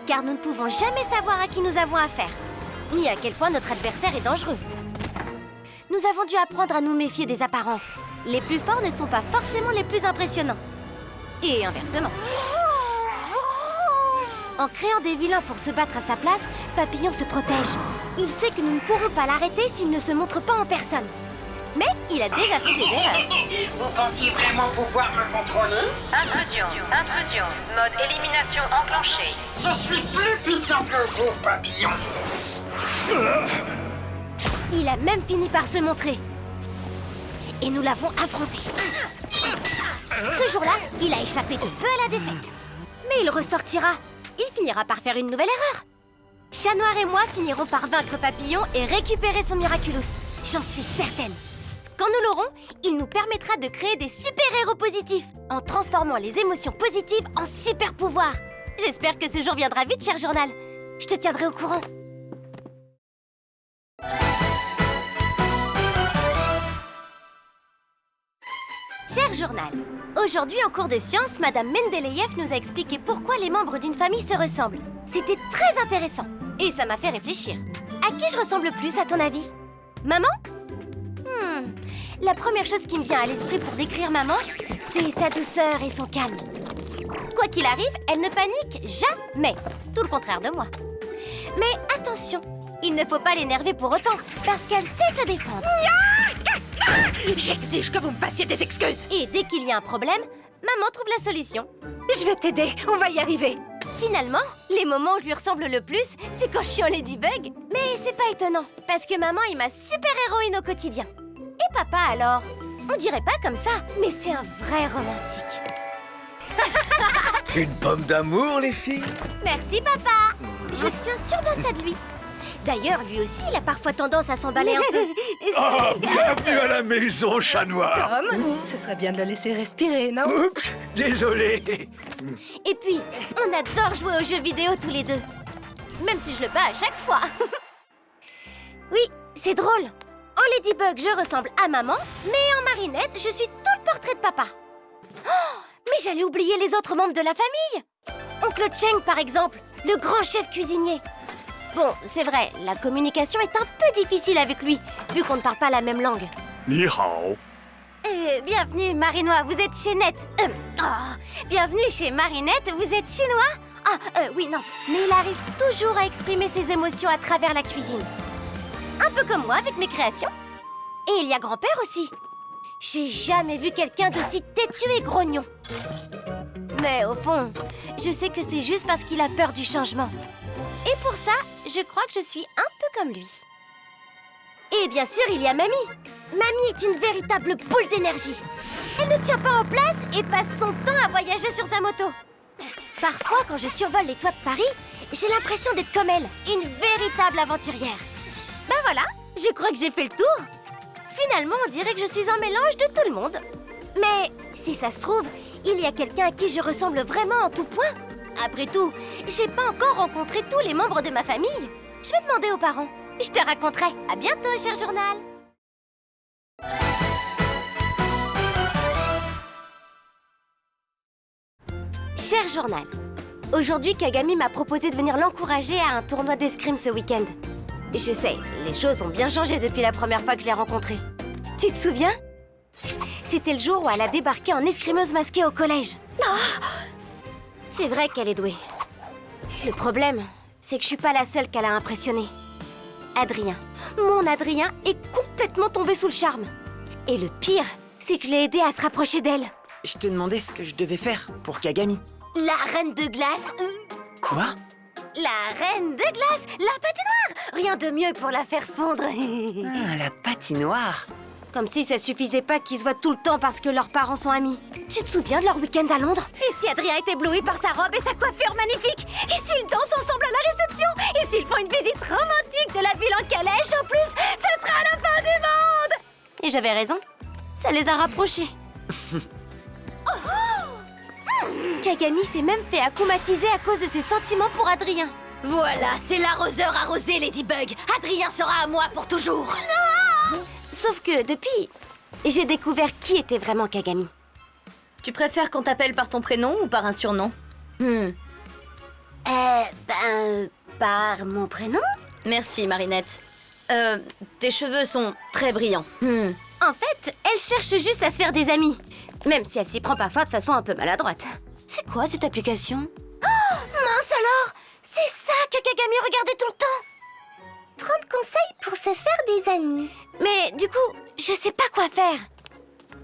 car nous ne pouvons jamais savoir à qui nous avons affaire, ni à quel point notre adversaire est dangereux. Nous avons dû apprendre à nous méfier des apparences. Les plus forts ne sont pas forcément les plus impressionnants. Et inversement. En créant des vilains pour se battre à sa place, Papillon se protège. Il sait que nous ne pourrons pas l'arrêter s'il ne se montre pas en personne. Mais il a déjà fait des erreurs. Vous pensiez vraiment pouvoir me contrôler? Intrusion, intrusion, mode élimination enclenché. Je suis plus puissant que vous, Papillon. Il a même fini par se montrer. Et nous l'avons affronté. Ce jour-là, il a échappé de peu à la défaite. Mais il ressortira. Il finira par faire une nouvelle erreur. Chat Noir et moi finirons par vaincre Papillon et récupérer son Miraculous. J'en suis certaine. Quand nous l'aurons, il nous permettra de créer des super-héros positifs en transformant les émotions positives en super-pouvoirs. J'espère que ce jour viendra vite, cher journal. Je te tiendrai au courant. Cher journal, aujourd'hui en cours de sciences, Madame Mendeleïev nous a expliqué pourquoi les membres d'une famille se ressemblent. C'était très intéressant et ça m'a fait réfléchir. À qui je ressemble le plus à ton avis? Maman? La première chose qui me vient à l'esprit pour décrire maman, c'est sa douceur et son calme. Quoi qu'il arrive, elle ne panique jamais, tout le contraire de moi. Mais attention, il ne faut pas l'énerver pour autant, parce qu'elle sait se défendre. J'exige que vous me fassiez des excuses. Et dès qu'il y a un problème, maman trouve la solution. Je vais t'aider, on va y arriver. Finalement, les moments où je lui ressemble le plus, c'est quand je suis en Ladybug. Mais c'est pas étonnant, parce que maman est ma super-héroïne au quotidien. Et papa alors? On dirait pas comme ça, mais c'est un vrai romantique. Une pomme d'amour, les filles? Merci papa. Je tiens sûrement ça de lui. D'ailleurs, lui aussi, il a parfois tendance à s'emballer un peu. Ah, bienvenue à la maison, chat noir. Tom, ce serait bien de le laisser respirer, non? Oups, désolé. Et puis, on adore jouer aux jeux vidéo tous les deux. Même si je le bats à chaque fois. Oui, c'est drôle. En Ladybug, je ressemble à maman, mais en Marinette, je suis tout le portrait de papa. Oh, mais j'allais oublier les autres membres de la famille. Oncle Cheng, par exemple, le grand chef cuisinier. Bon, c'est vrai, la communication est un peu difficile avec lui, vu qu'on ne parle pas la même langue. Ni hao. Bienvenue, Marinois, vous êtes chez Net. Bienvenue chez Marinette, vous êtes chinois. Oui, non, mais il arrive toujours à exprimer ses émotions à travers la cuisine. Un peu comme moi avec mes créations. Et il y a grand-père aussi. J'ai jamais vu quelqu'un d'aussi têtu et grognon. Mais au fond, je sais que c'est juste parce qu'il a peur du changement. Et pour ça, je crois que je suis un peu comme lui. Et bien sûr, il y a Mamie. Mamie est une véritable boule d'énergie. Elle ne tient pas en place et passe son temps à voyager sur sa moto. Parfois, quand je survole les toits de Paris, j'ai l'impression d'être comme elle, une véritable aventurière. Ben voilà, je crois que j'ai fait le tour. Finalement, on dirait que je suis un mélange de tout le monde. Mais si ça se trouve, il y a quelqu'un à qui je ressemble vraiment en tout point. Après tout, j'ai pas encore rencontré tous les membres de ma famille. Je vais demander aux parents. Je te raconterai. À bientôt, cher journal. Cher journal, aujourd'hui Kagami m'a proposé de venir l'encourager à un tournoi d'escrime ce week-end. Je sais, les choses ont bien changé depuis la première fois que je l'ai rencontrée. Tu te souviens? C'était le jour où elle a débarqué en escrimeuse masquée au collège. C'est vrai qu'elle est douée. Le problème, c'est que je suis pas la seule qu'elle a impressionnée. Adrien, mon Adrien, est complètement tombé sous le charme. Et le pire, c'est que je l'ai aidé à se rapprocher d'elle. Je te demandais ce que je devais faire pour Kagami. La reine de glace. Quoi? La reine de glace, la patinoire. Rien de mieux pour la faire fondre. Ah, la patinoire. Comme si ça suffisait pas qu'ils se voient tout le temps parce que leurs parents sont amis. Tu te souviens de leur week-end à Londres? Et si Adrien est ébloui par sa robe et sa coiffure magnifique? Et s'ils dansent ensemble à la réception? Et s'ils font une visite romantique de la ville en calèche en plus? Ce sera la fin du monde! Et j'avais raison. Ça les a rapprochés. Kagami s'est même fait akumatiser à cause de ses sentiments pour Adrien. Voilà, c'est l'arroseur arrosé, Ladybug. Adrien sera à moi pour toujours. Non! Sauf que depuis, j'ai découvert qui était vraiment Kagami. Tu préfères qu'on t'appelle par ton prénom ou par un surnom? Par mon prénom? Merci, Marinette. Tes cheveux sont très brillants. En fait, elle cherche juste à se faire des amis. Même si elle s'y prend parfois de façon un peu maladroite. C'est quoi cette application? Oh, mince alors! C'est ça que Kagami regardait tout le temps! 30 conseils pour se faire des amis. Mais du coup, je sais pas quoi faire.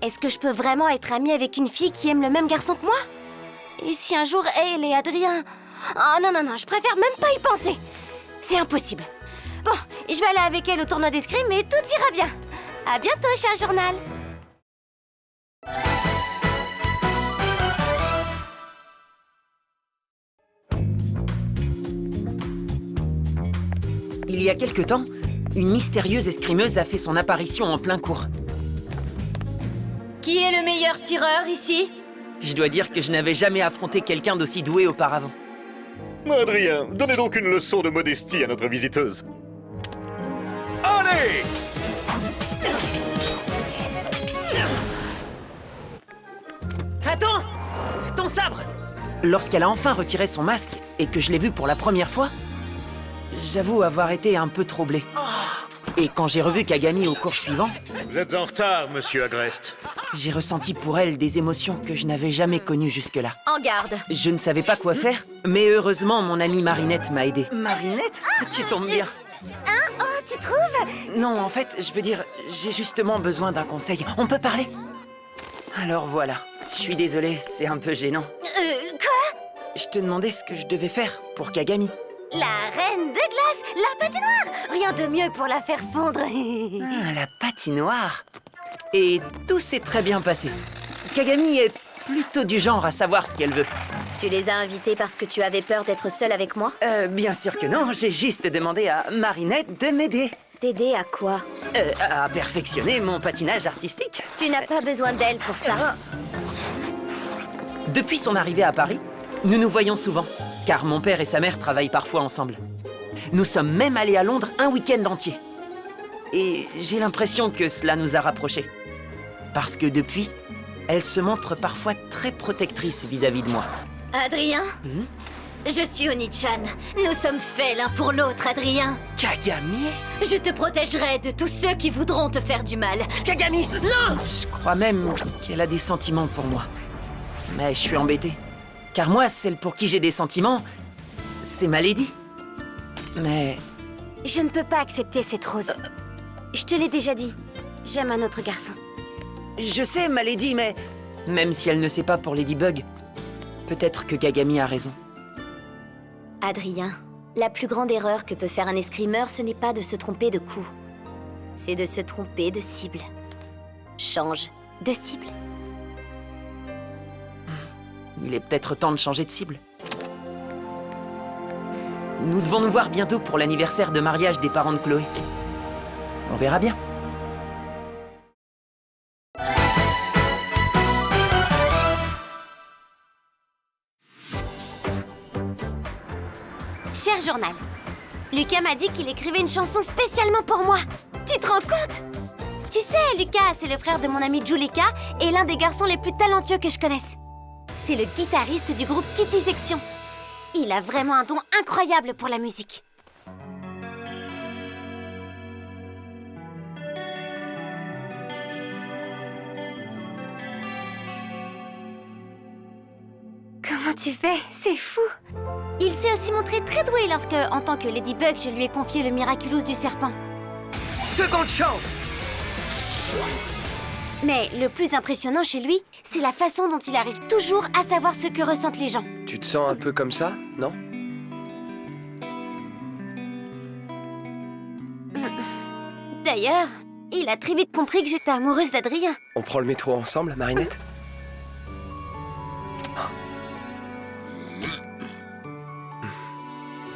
Est-ce que je peux vraiment être amie avec une fille qui aime le même garçon que moi? Et si un jour elle et Adrien... Oh non, je préfère même pas y penser. C'est impossible. Bon, je vais aller avec elle au tournoi d'escrime et tout ira bien. À bientôt, cher journal. Il y a quelque temps, une mystérieuse escrimeuse a fait son apparition en plein cours. Qui est le meilleur tireur ici? Je dois dire que je n'avais jamais affronté quelqu'un d'aussi doué auparavant. Adrien, donnez donc une leçon de modestie à notre visiteuse. Allez! Attends! Ton sabre! Lorsqu'elle a enfin retiré son masque et que je l'ai vue pour la première fois, j'avoue avoir été un peu troublé. Et quand j'ai revu Kagami au cours suivant... Vous êtes en retard, monsieur Agreste. J'ai ressenti pour elle des émotions que je n'avais jamais connues jusque-là. En garde. Je ne savais pas quoi faire, mais heureusement, mon amie Marinette m'a aidé. Marinette? Tu tombes bien. 1, tu trouves? Non, en fait, je veux dire, j'ai justement besoin d'un conseil. On peut parler? Alors voilà, je suis désolé, c'est un peu gênant. Quoi? Je te demandais ce que je devais faire pour Kagami. La reine de glace, la patinoire! Rien de mieux pour la faire fondre. Ah, la patinoire. Et tout s'est très bien passé. Kagami est plutôt du genre à savoir ce qu'elle veut. Tu les as invités parce que tu avais peur d'être seule avec moi? Bien sûr que non, j'ai juste demandé à Marinette de m'aider. T'aider à quoi? À perfectionner mon patinage artistique. Tu n'as pas besoin d'elle pour ça. Depuis son arrivée à Paris, nous nous voyons souvent, car mon père et sa mère travaillent parfois ensemble. Nous sommes même allés à Londres un week-end entier. Et j'ai l'impression que cela nous a rapprochés. Parce que depuis, elle se montre parfois très protectrice vis-à-vis de moi. Adrien, je suis Oni-chan. Nous sommes faits l'un pour l'autre, Adrien. Kagami? Je te protégerai de tous ceux qui voudront te faire du mal. Kagami, non! Je crois même qu'elle a des sentiments pour moi. Mais je suis embêté. Car moi, celle pour qui j'ai des sentiments, c'est ma lady. Mais... Je ne peux pas accepter cette rose. Je te l'ai déjà dit. J'aime un autre garçon. Je sais, ma lady, mais... Même si elle ne sait pas pour Ladybug, peut-être que Kagami a raison. Adrien, la plus grande erreur que peut faire un escrimeur, ce n'est pas de se tromper de coup. C'est de se tromper de cible. Change de cible. Il est peut-être temps de changer de cible. Nous devons nous voir bientôt pour l'anniversaire de mariage des parents de Chloé. On verra bien. Cher journal, Lucas m'a dit qu'il écrivait une chanson spécialement pour moi. Tu te rends compte? Tu sais, Lucas, c'est le frère de mon ami Julika et l'un des garçons les plus talentueux que je connaisse. C'est le guitariste du groupe Kitty Section. Il a vraiment un don incroyable pour la musique. Comment tu fais? C'est fou! Il s'est aussi montré très doué lorsque, en tant que Ladybug, je lui ai confié le Miraculous du serpent. Seconde chance! Mais le plus impressionnant chez lui, c'est la façon dont il arrive toujours à savoir ce que ressentent les gens. Tu te sens un peu comme ça, non? D'ailleurs, il a très vite compris que j'étais amoureuse d'Adrien. On prend le métro ensemble, Marinette?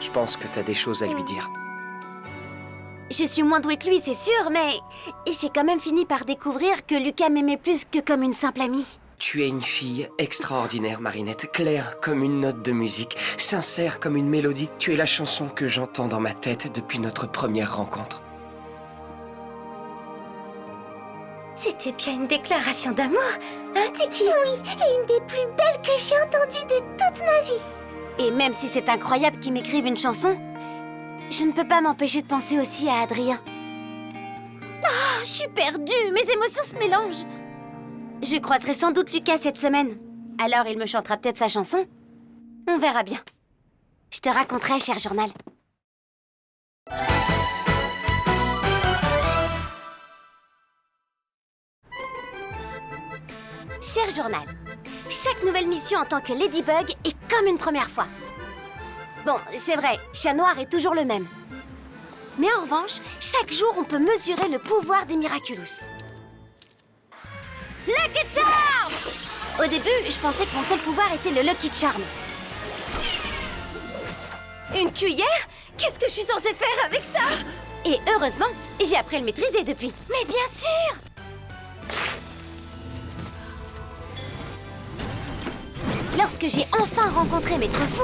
Je pense que t'as des choses à lui dire. Je suis moins douée que lui, c'est sûr, mais j'ai quand même fini par découvrir que Lucas m'aimait plus que comme une simple amie. Tu es une fille extraordinaire, Marinette. Claire comme une note de musique, sincère comme une mélodie. Tu es la chanson que j'entends dans ma tête depuis notre première rencontre. C'était bien une déclaration d'amour, hein, Tiki? Oui, et une des plus belles que j'ai entendues de toute ma vie. Et même si c'est incroyable qu'il m'écrive une chanson, je ne peux pas m'empêcher de penser aussi à Adrien. Ah, je suis perdue, mes émotions se mélangent. Je croiserai sans doute Lucas cette semaine. Alors il me chantera peut-être sa chanson. On verra bien. Je te raconterai, cher journal. Cher journal, chaque nouvelle mission en tant que Ladybug est comme une première fois. Bon, c'est vrai, Chat Noir est toujours le même. Mais en revanche, chaque jour, on peut mesurer le pouvoir des Miraculous. Lucky Charm! Au début, je pensais que mon seul pouvoir était le Lucky Charm. Une cuillère? Qu'est-ce que je suis censée faire avec ça? Et heureusement, j'ai appris à le maîtriser depuis. Mais bien sûr! Lorsque j'ai enfin rencontré Maître Fou...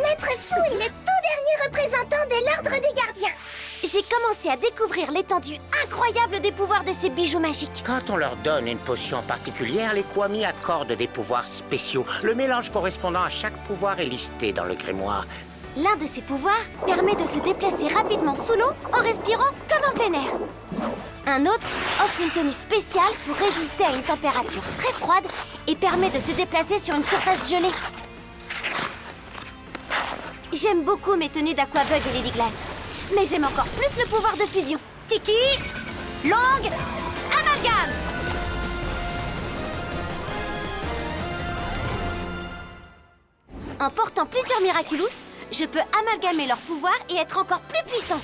Maître Fou est le tout dernier représentant de l'Ordre des Gardiens. J'ai commencé à découvrir l'étendue incroyable des pouvoirs de ces bijoux magiques. Quand on leur donne une potion particulière, les Kwami accordent des pouvoirs spéciaux. Le mélange correspondant à chaque pouvoir est listé dans le grimoire. L'un de ces pouvoirs permet de se déplacer rapidement sous l'eau en respirant comme en plein air. Un autre offre une tenue spéciale pour résister à une température très froide et permet de se déplacer sur une surface gelée. J'aime beaucoup mes tenues d'Aquabug et Lady Glace. Mais j'aime encore plus le pouvoir de fusion. Tiki, Longue, amalgame. En portant plusieurs Miraculous, je peux amalgamer leur pouvoir et être encore plus puissant.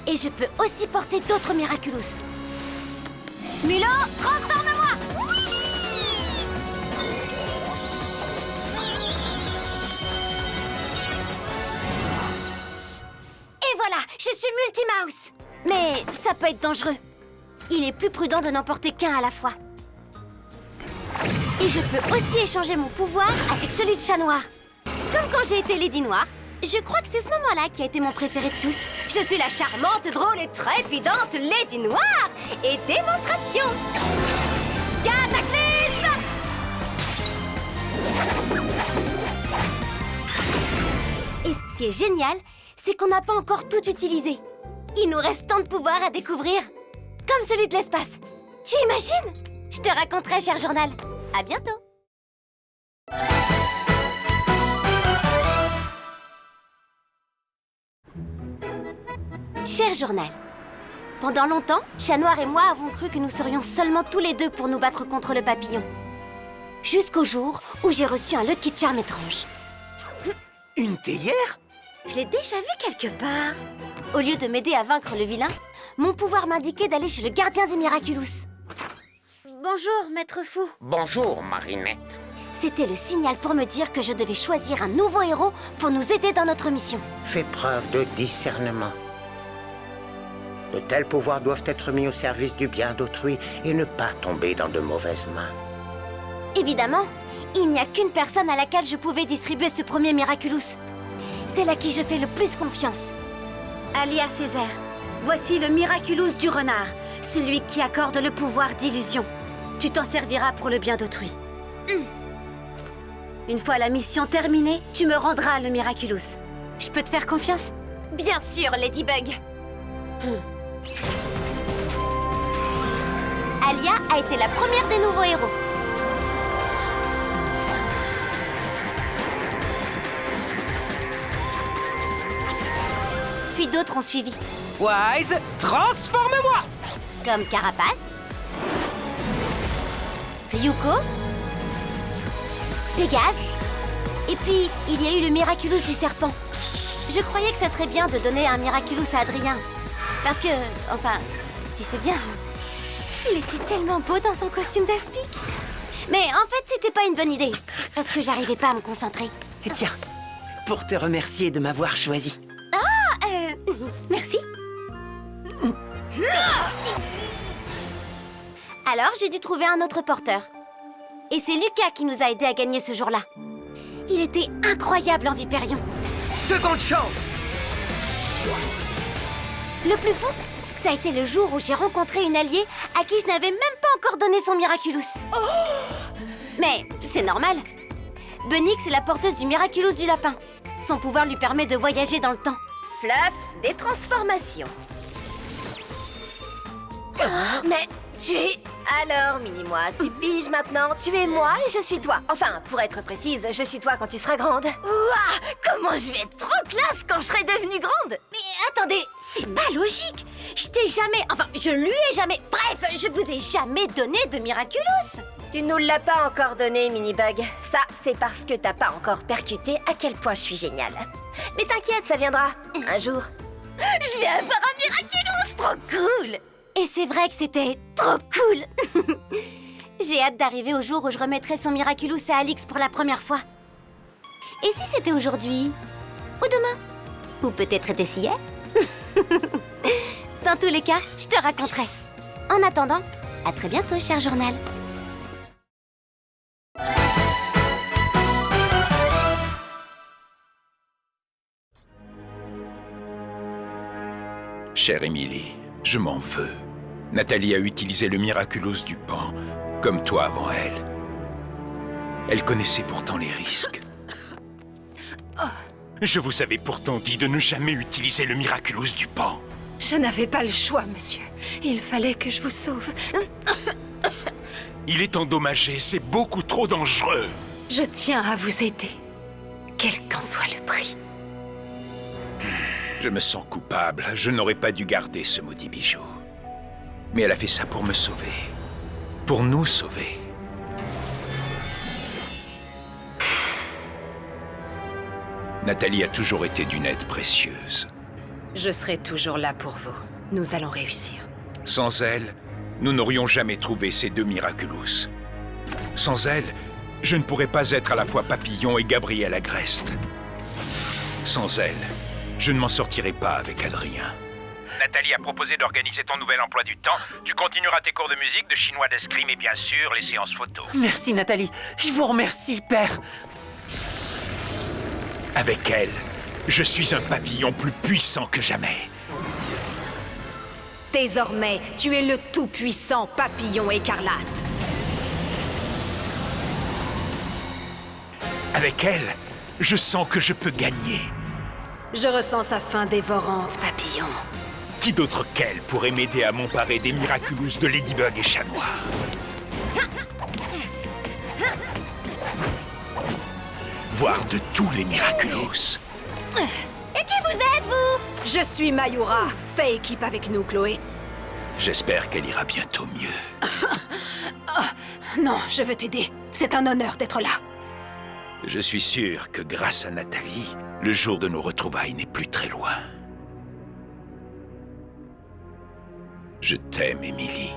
Et je peux aussi porter d'autres Miraculous. Mulot, transforme-moi! Et voilà, je suis Multimouse. Mais ça peut être dangereux. Il est plus prudent de n'en porter qu'un à la fois. Et je peux aussi échanger mon pouvoir avec celui de Chat Noir. Comme quand j'ai été Lady Noire. Je crois que c'est ce moment-là qui a été mon préféré de tous. Je suis la charmante, drôle et trépidante Lady Noire. Et démonstration. Cataclysme! Et ce qui est génial, c'est qu'on n'a pas encore tout utilisé. Il nous reste tant de pouvoirs à découvrir. Comme celui de l'espace. Tu imagines? Je te raconterai, cher journal. À bientôt. Cher journal, pendant longtemps, Chat Noir et moi avons cru que nous serions seulement tous les deux pour nous battre contre le papillon. Jusqu'au jour où j'ai reçu un Lucky Charm étrange. Une théière? Je l'ai déjà vu quelque part. Au lieu de m'aider à vaincre le vilain, mon pouvoir m'indiquait d'aller chez le gardien des Miraculous. Bonjour, maître fou. Bonjour, Marinette. C'était le signal pour me dire que je devais choisir un nouveau héros pour nous aider dans notre mission. Fais preuve de discernement. De tels pouvoirs doivent être mis au service du bien d'autrui et ne pas tomber dans de mauvaises mains. Évidemment, il n'y a qu'une personne à laquelle je pouvais distribuer ce premier Miraculous. Celle à qui je fais le plus confiance. Alia Césaire, voici le Miraculous du renard, celui qui accorde le pouvoir d'illusion. Tu t'en serviras pour le bien d'autrui. Une fois la mission terminée, tu me rendras le Miraculous. Je peux te faire confiance? Bien sûr, Ladybug. Alia a été la première des nouveaux héros. Puis d'autres ont suivi. Wise, transforme-moi! Comme Carapace, Ryuko, Pégase, et puis il y a eu le Miraculous du serpent. Je croyais que ça serait bien de donner un Miraculous à Adrien. Parce que, enfin, tu sais bien, il était tellement beau dans son costume d'Aspic. Mais en fait, c'était pas une bonne idée, parce que j'arrivais pas à me concentrer. Et tiens, pour te remercier de m'avoir choisi. Merci. Alors, j'ai dû trouver un autre porteur. Et c'est Lucas qui nous a aidés à gagner ce jour-là. Il était incroyable en Viperion. Seconde chance! Le plus fou, ça a été le jour où j'ai rencontré une alliée à qui je n'avais même pas encore donné son Miraculous. Mais c'est normal. Bunnyx est la porteuse du Miraculous du lapin. Son pouvoir lui permet de voyager dans le temps. Fluff, des transformations. Mais tu es... Alors, Mini-moi, tu piges maintenant. Tu es moi et je suis toi. Enfin, pour être précise, je suis toi quand tu seras grande. Ouah, comment je vais être trop classe quand je serai devenue grande. Mais attendez, c'est pas logique. Je t'ai jamais... Enfin, je lui ai jamais... Bref, je vous ai jamais donné de Miraculous. Tu nous l'as pas encore donné, Minibug. Ça, c'est parce que t'as pas encore percuté à quel point je suis géniale. Mais t'inquiète, ça viendra. Un jour. Je vais avoir un Miraculous, trop cool. Et c'est vrai que c'était trop cool. J'ai hâte d'arriver au jour où je remettrai son Miraculous à Alix pour la première fois. Et si c'était aujourd'hui? Ou demain? Ou peut-être d'ici hier? Dans tous les cas, je te raconterai. En attendant, à très bientôt, cher journal. Chère Émilie, je m'en veux. Nathalie a utilisé le Miraculous du Pan, comme toi avant elle. Elle connaissait pourtant les risques. Je vous avais pourtant dit de ne jamais utiliser le Miraculous du Pan. Je n'avais pas le choix, monsieur. Il fallait que je vous sauve. Il est endommagé, c'est beaucoup trop dangereux. Je tiens à vous aider, quel qu'en soit le prix. Je me sens coupable. Je n'aurais pas dû garder ce maudit bijou. Mais elle a fait ça pour me sauver. Pour nous sauver. Nathalie a toujours été d'une aide précieuse. Je serai toujours là pour vous. Nous allons réussir. Sans elle, nous n'aurions jamais trouvé ces deux Miraculous. Sans elle, je ne pourrais pas être à la fois Papillon et Gabriel Agreste. Sans elle, je ne m'en sortirais pas avec Adrien. Nathalie a proposé d'organiser ton nouvel emploi du temps. Tu continueras tes cours de musique, de chinois d'escrime et bien sûr les séances photos. Merci Nathalie, je vous remercie, père. Avec elle, je suis un papillon plus puissant que jamais. Désormais, tu es le tout-puissant papillon écarlate. Avec elle, je sens que je peux gagner. Je ressens sa faim dévorante, papillon. Qui d'autre qu'elle pourrait m'aider à m'emparer des Miraculous de Ladybug et Chat Noir? Voire de tous les Miraculous. Et qui vous êtes, vous? Je suis Mayura. Fais équipe avec nous, Chloé. J'espère qu'elle ira bientôt mieux. Non, je veux t'aider. C'est un honneur d'être là. Je suis sûr que grâce à Nathalie, le jour de nos retrouvailles n'est plus très loin. Je t'aime, Émilie.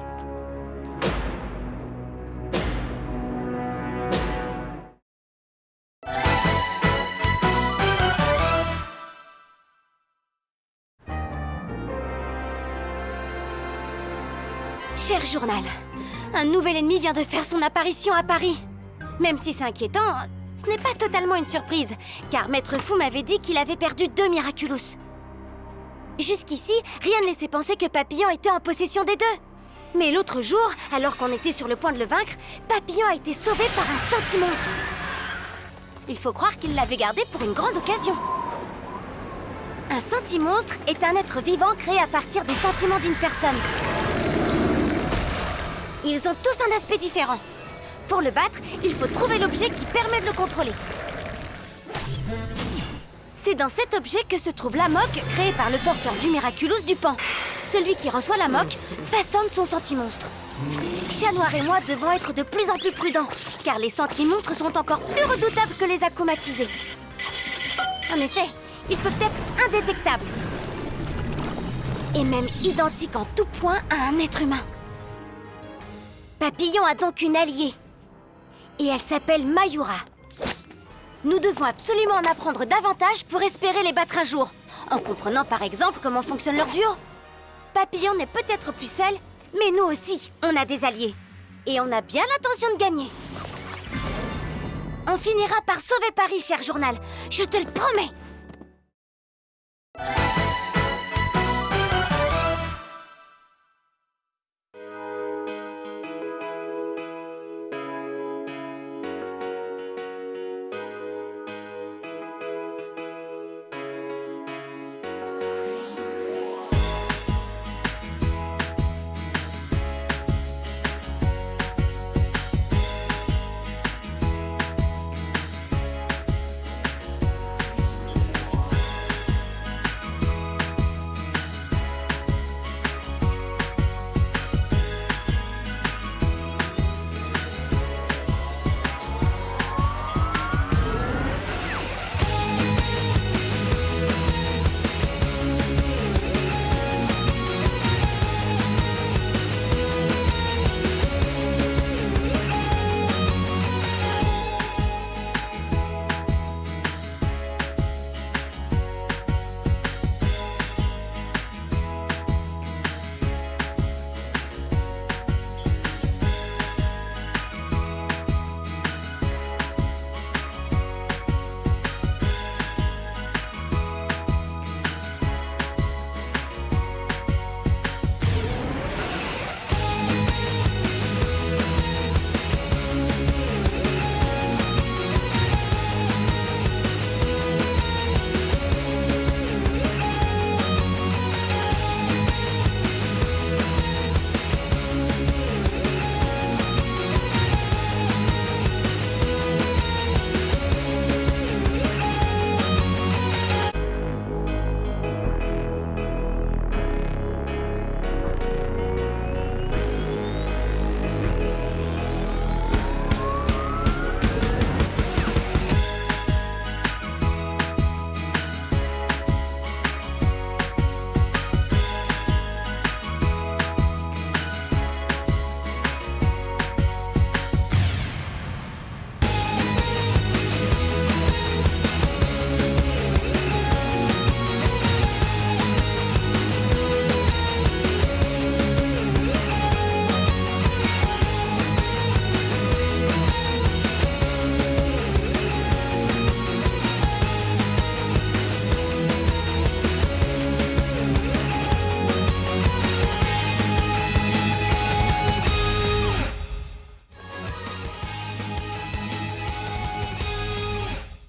Cher journal, un nouvel ennemi vient de faire son apparition à Paris. Même si c'est inquiétant, ce n'est pas totalement une surprise, car Maître Fou m'avait dit qu'il avait perdu 2 Miraculous. Jusqu'ici, rien ne laissait penser que Papillon était en possession des 2. Mais l'autre jour, alors qu'on était sur le point de le vaincre, Papillon a été sauvé par un sentimonstre. Il faut croire qu'il l'avait gardé pour une grande occasion. Un sentimonstre est un être vivant créé à partir des sentiments d'une personne. Ils ont tous un aspect différent. Pour le battre, il faut trouver l'objet qui permet de le contrôler. C'est dans cet objet que se trouve l'amok créé par le porteur du Miraculous du Pan. Celui qui reçoit l'amok façonne son sentimonstre. Chat Noir et moi devons être de plus en plus prudents, car les sentimonstres sont encore plus redoutables que les akumatisés. En effet, ils peuvent être indétectables. Et même identiques en tout point à un être humain. Papillon a donc une alliée. Et elle s'appelle Mayura. Nous devons absolument en apprendre davantage pour espérer les battre un jour, en comprenant par exemple comment fonctionne leur duo. Papillon n'est peut-être plus seul, mais nous aussi, on a des alliés. Et on a bien l'intention de gagner. On finira par sauver Paris, cher journal, je te le promets.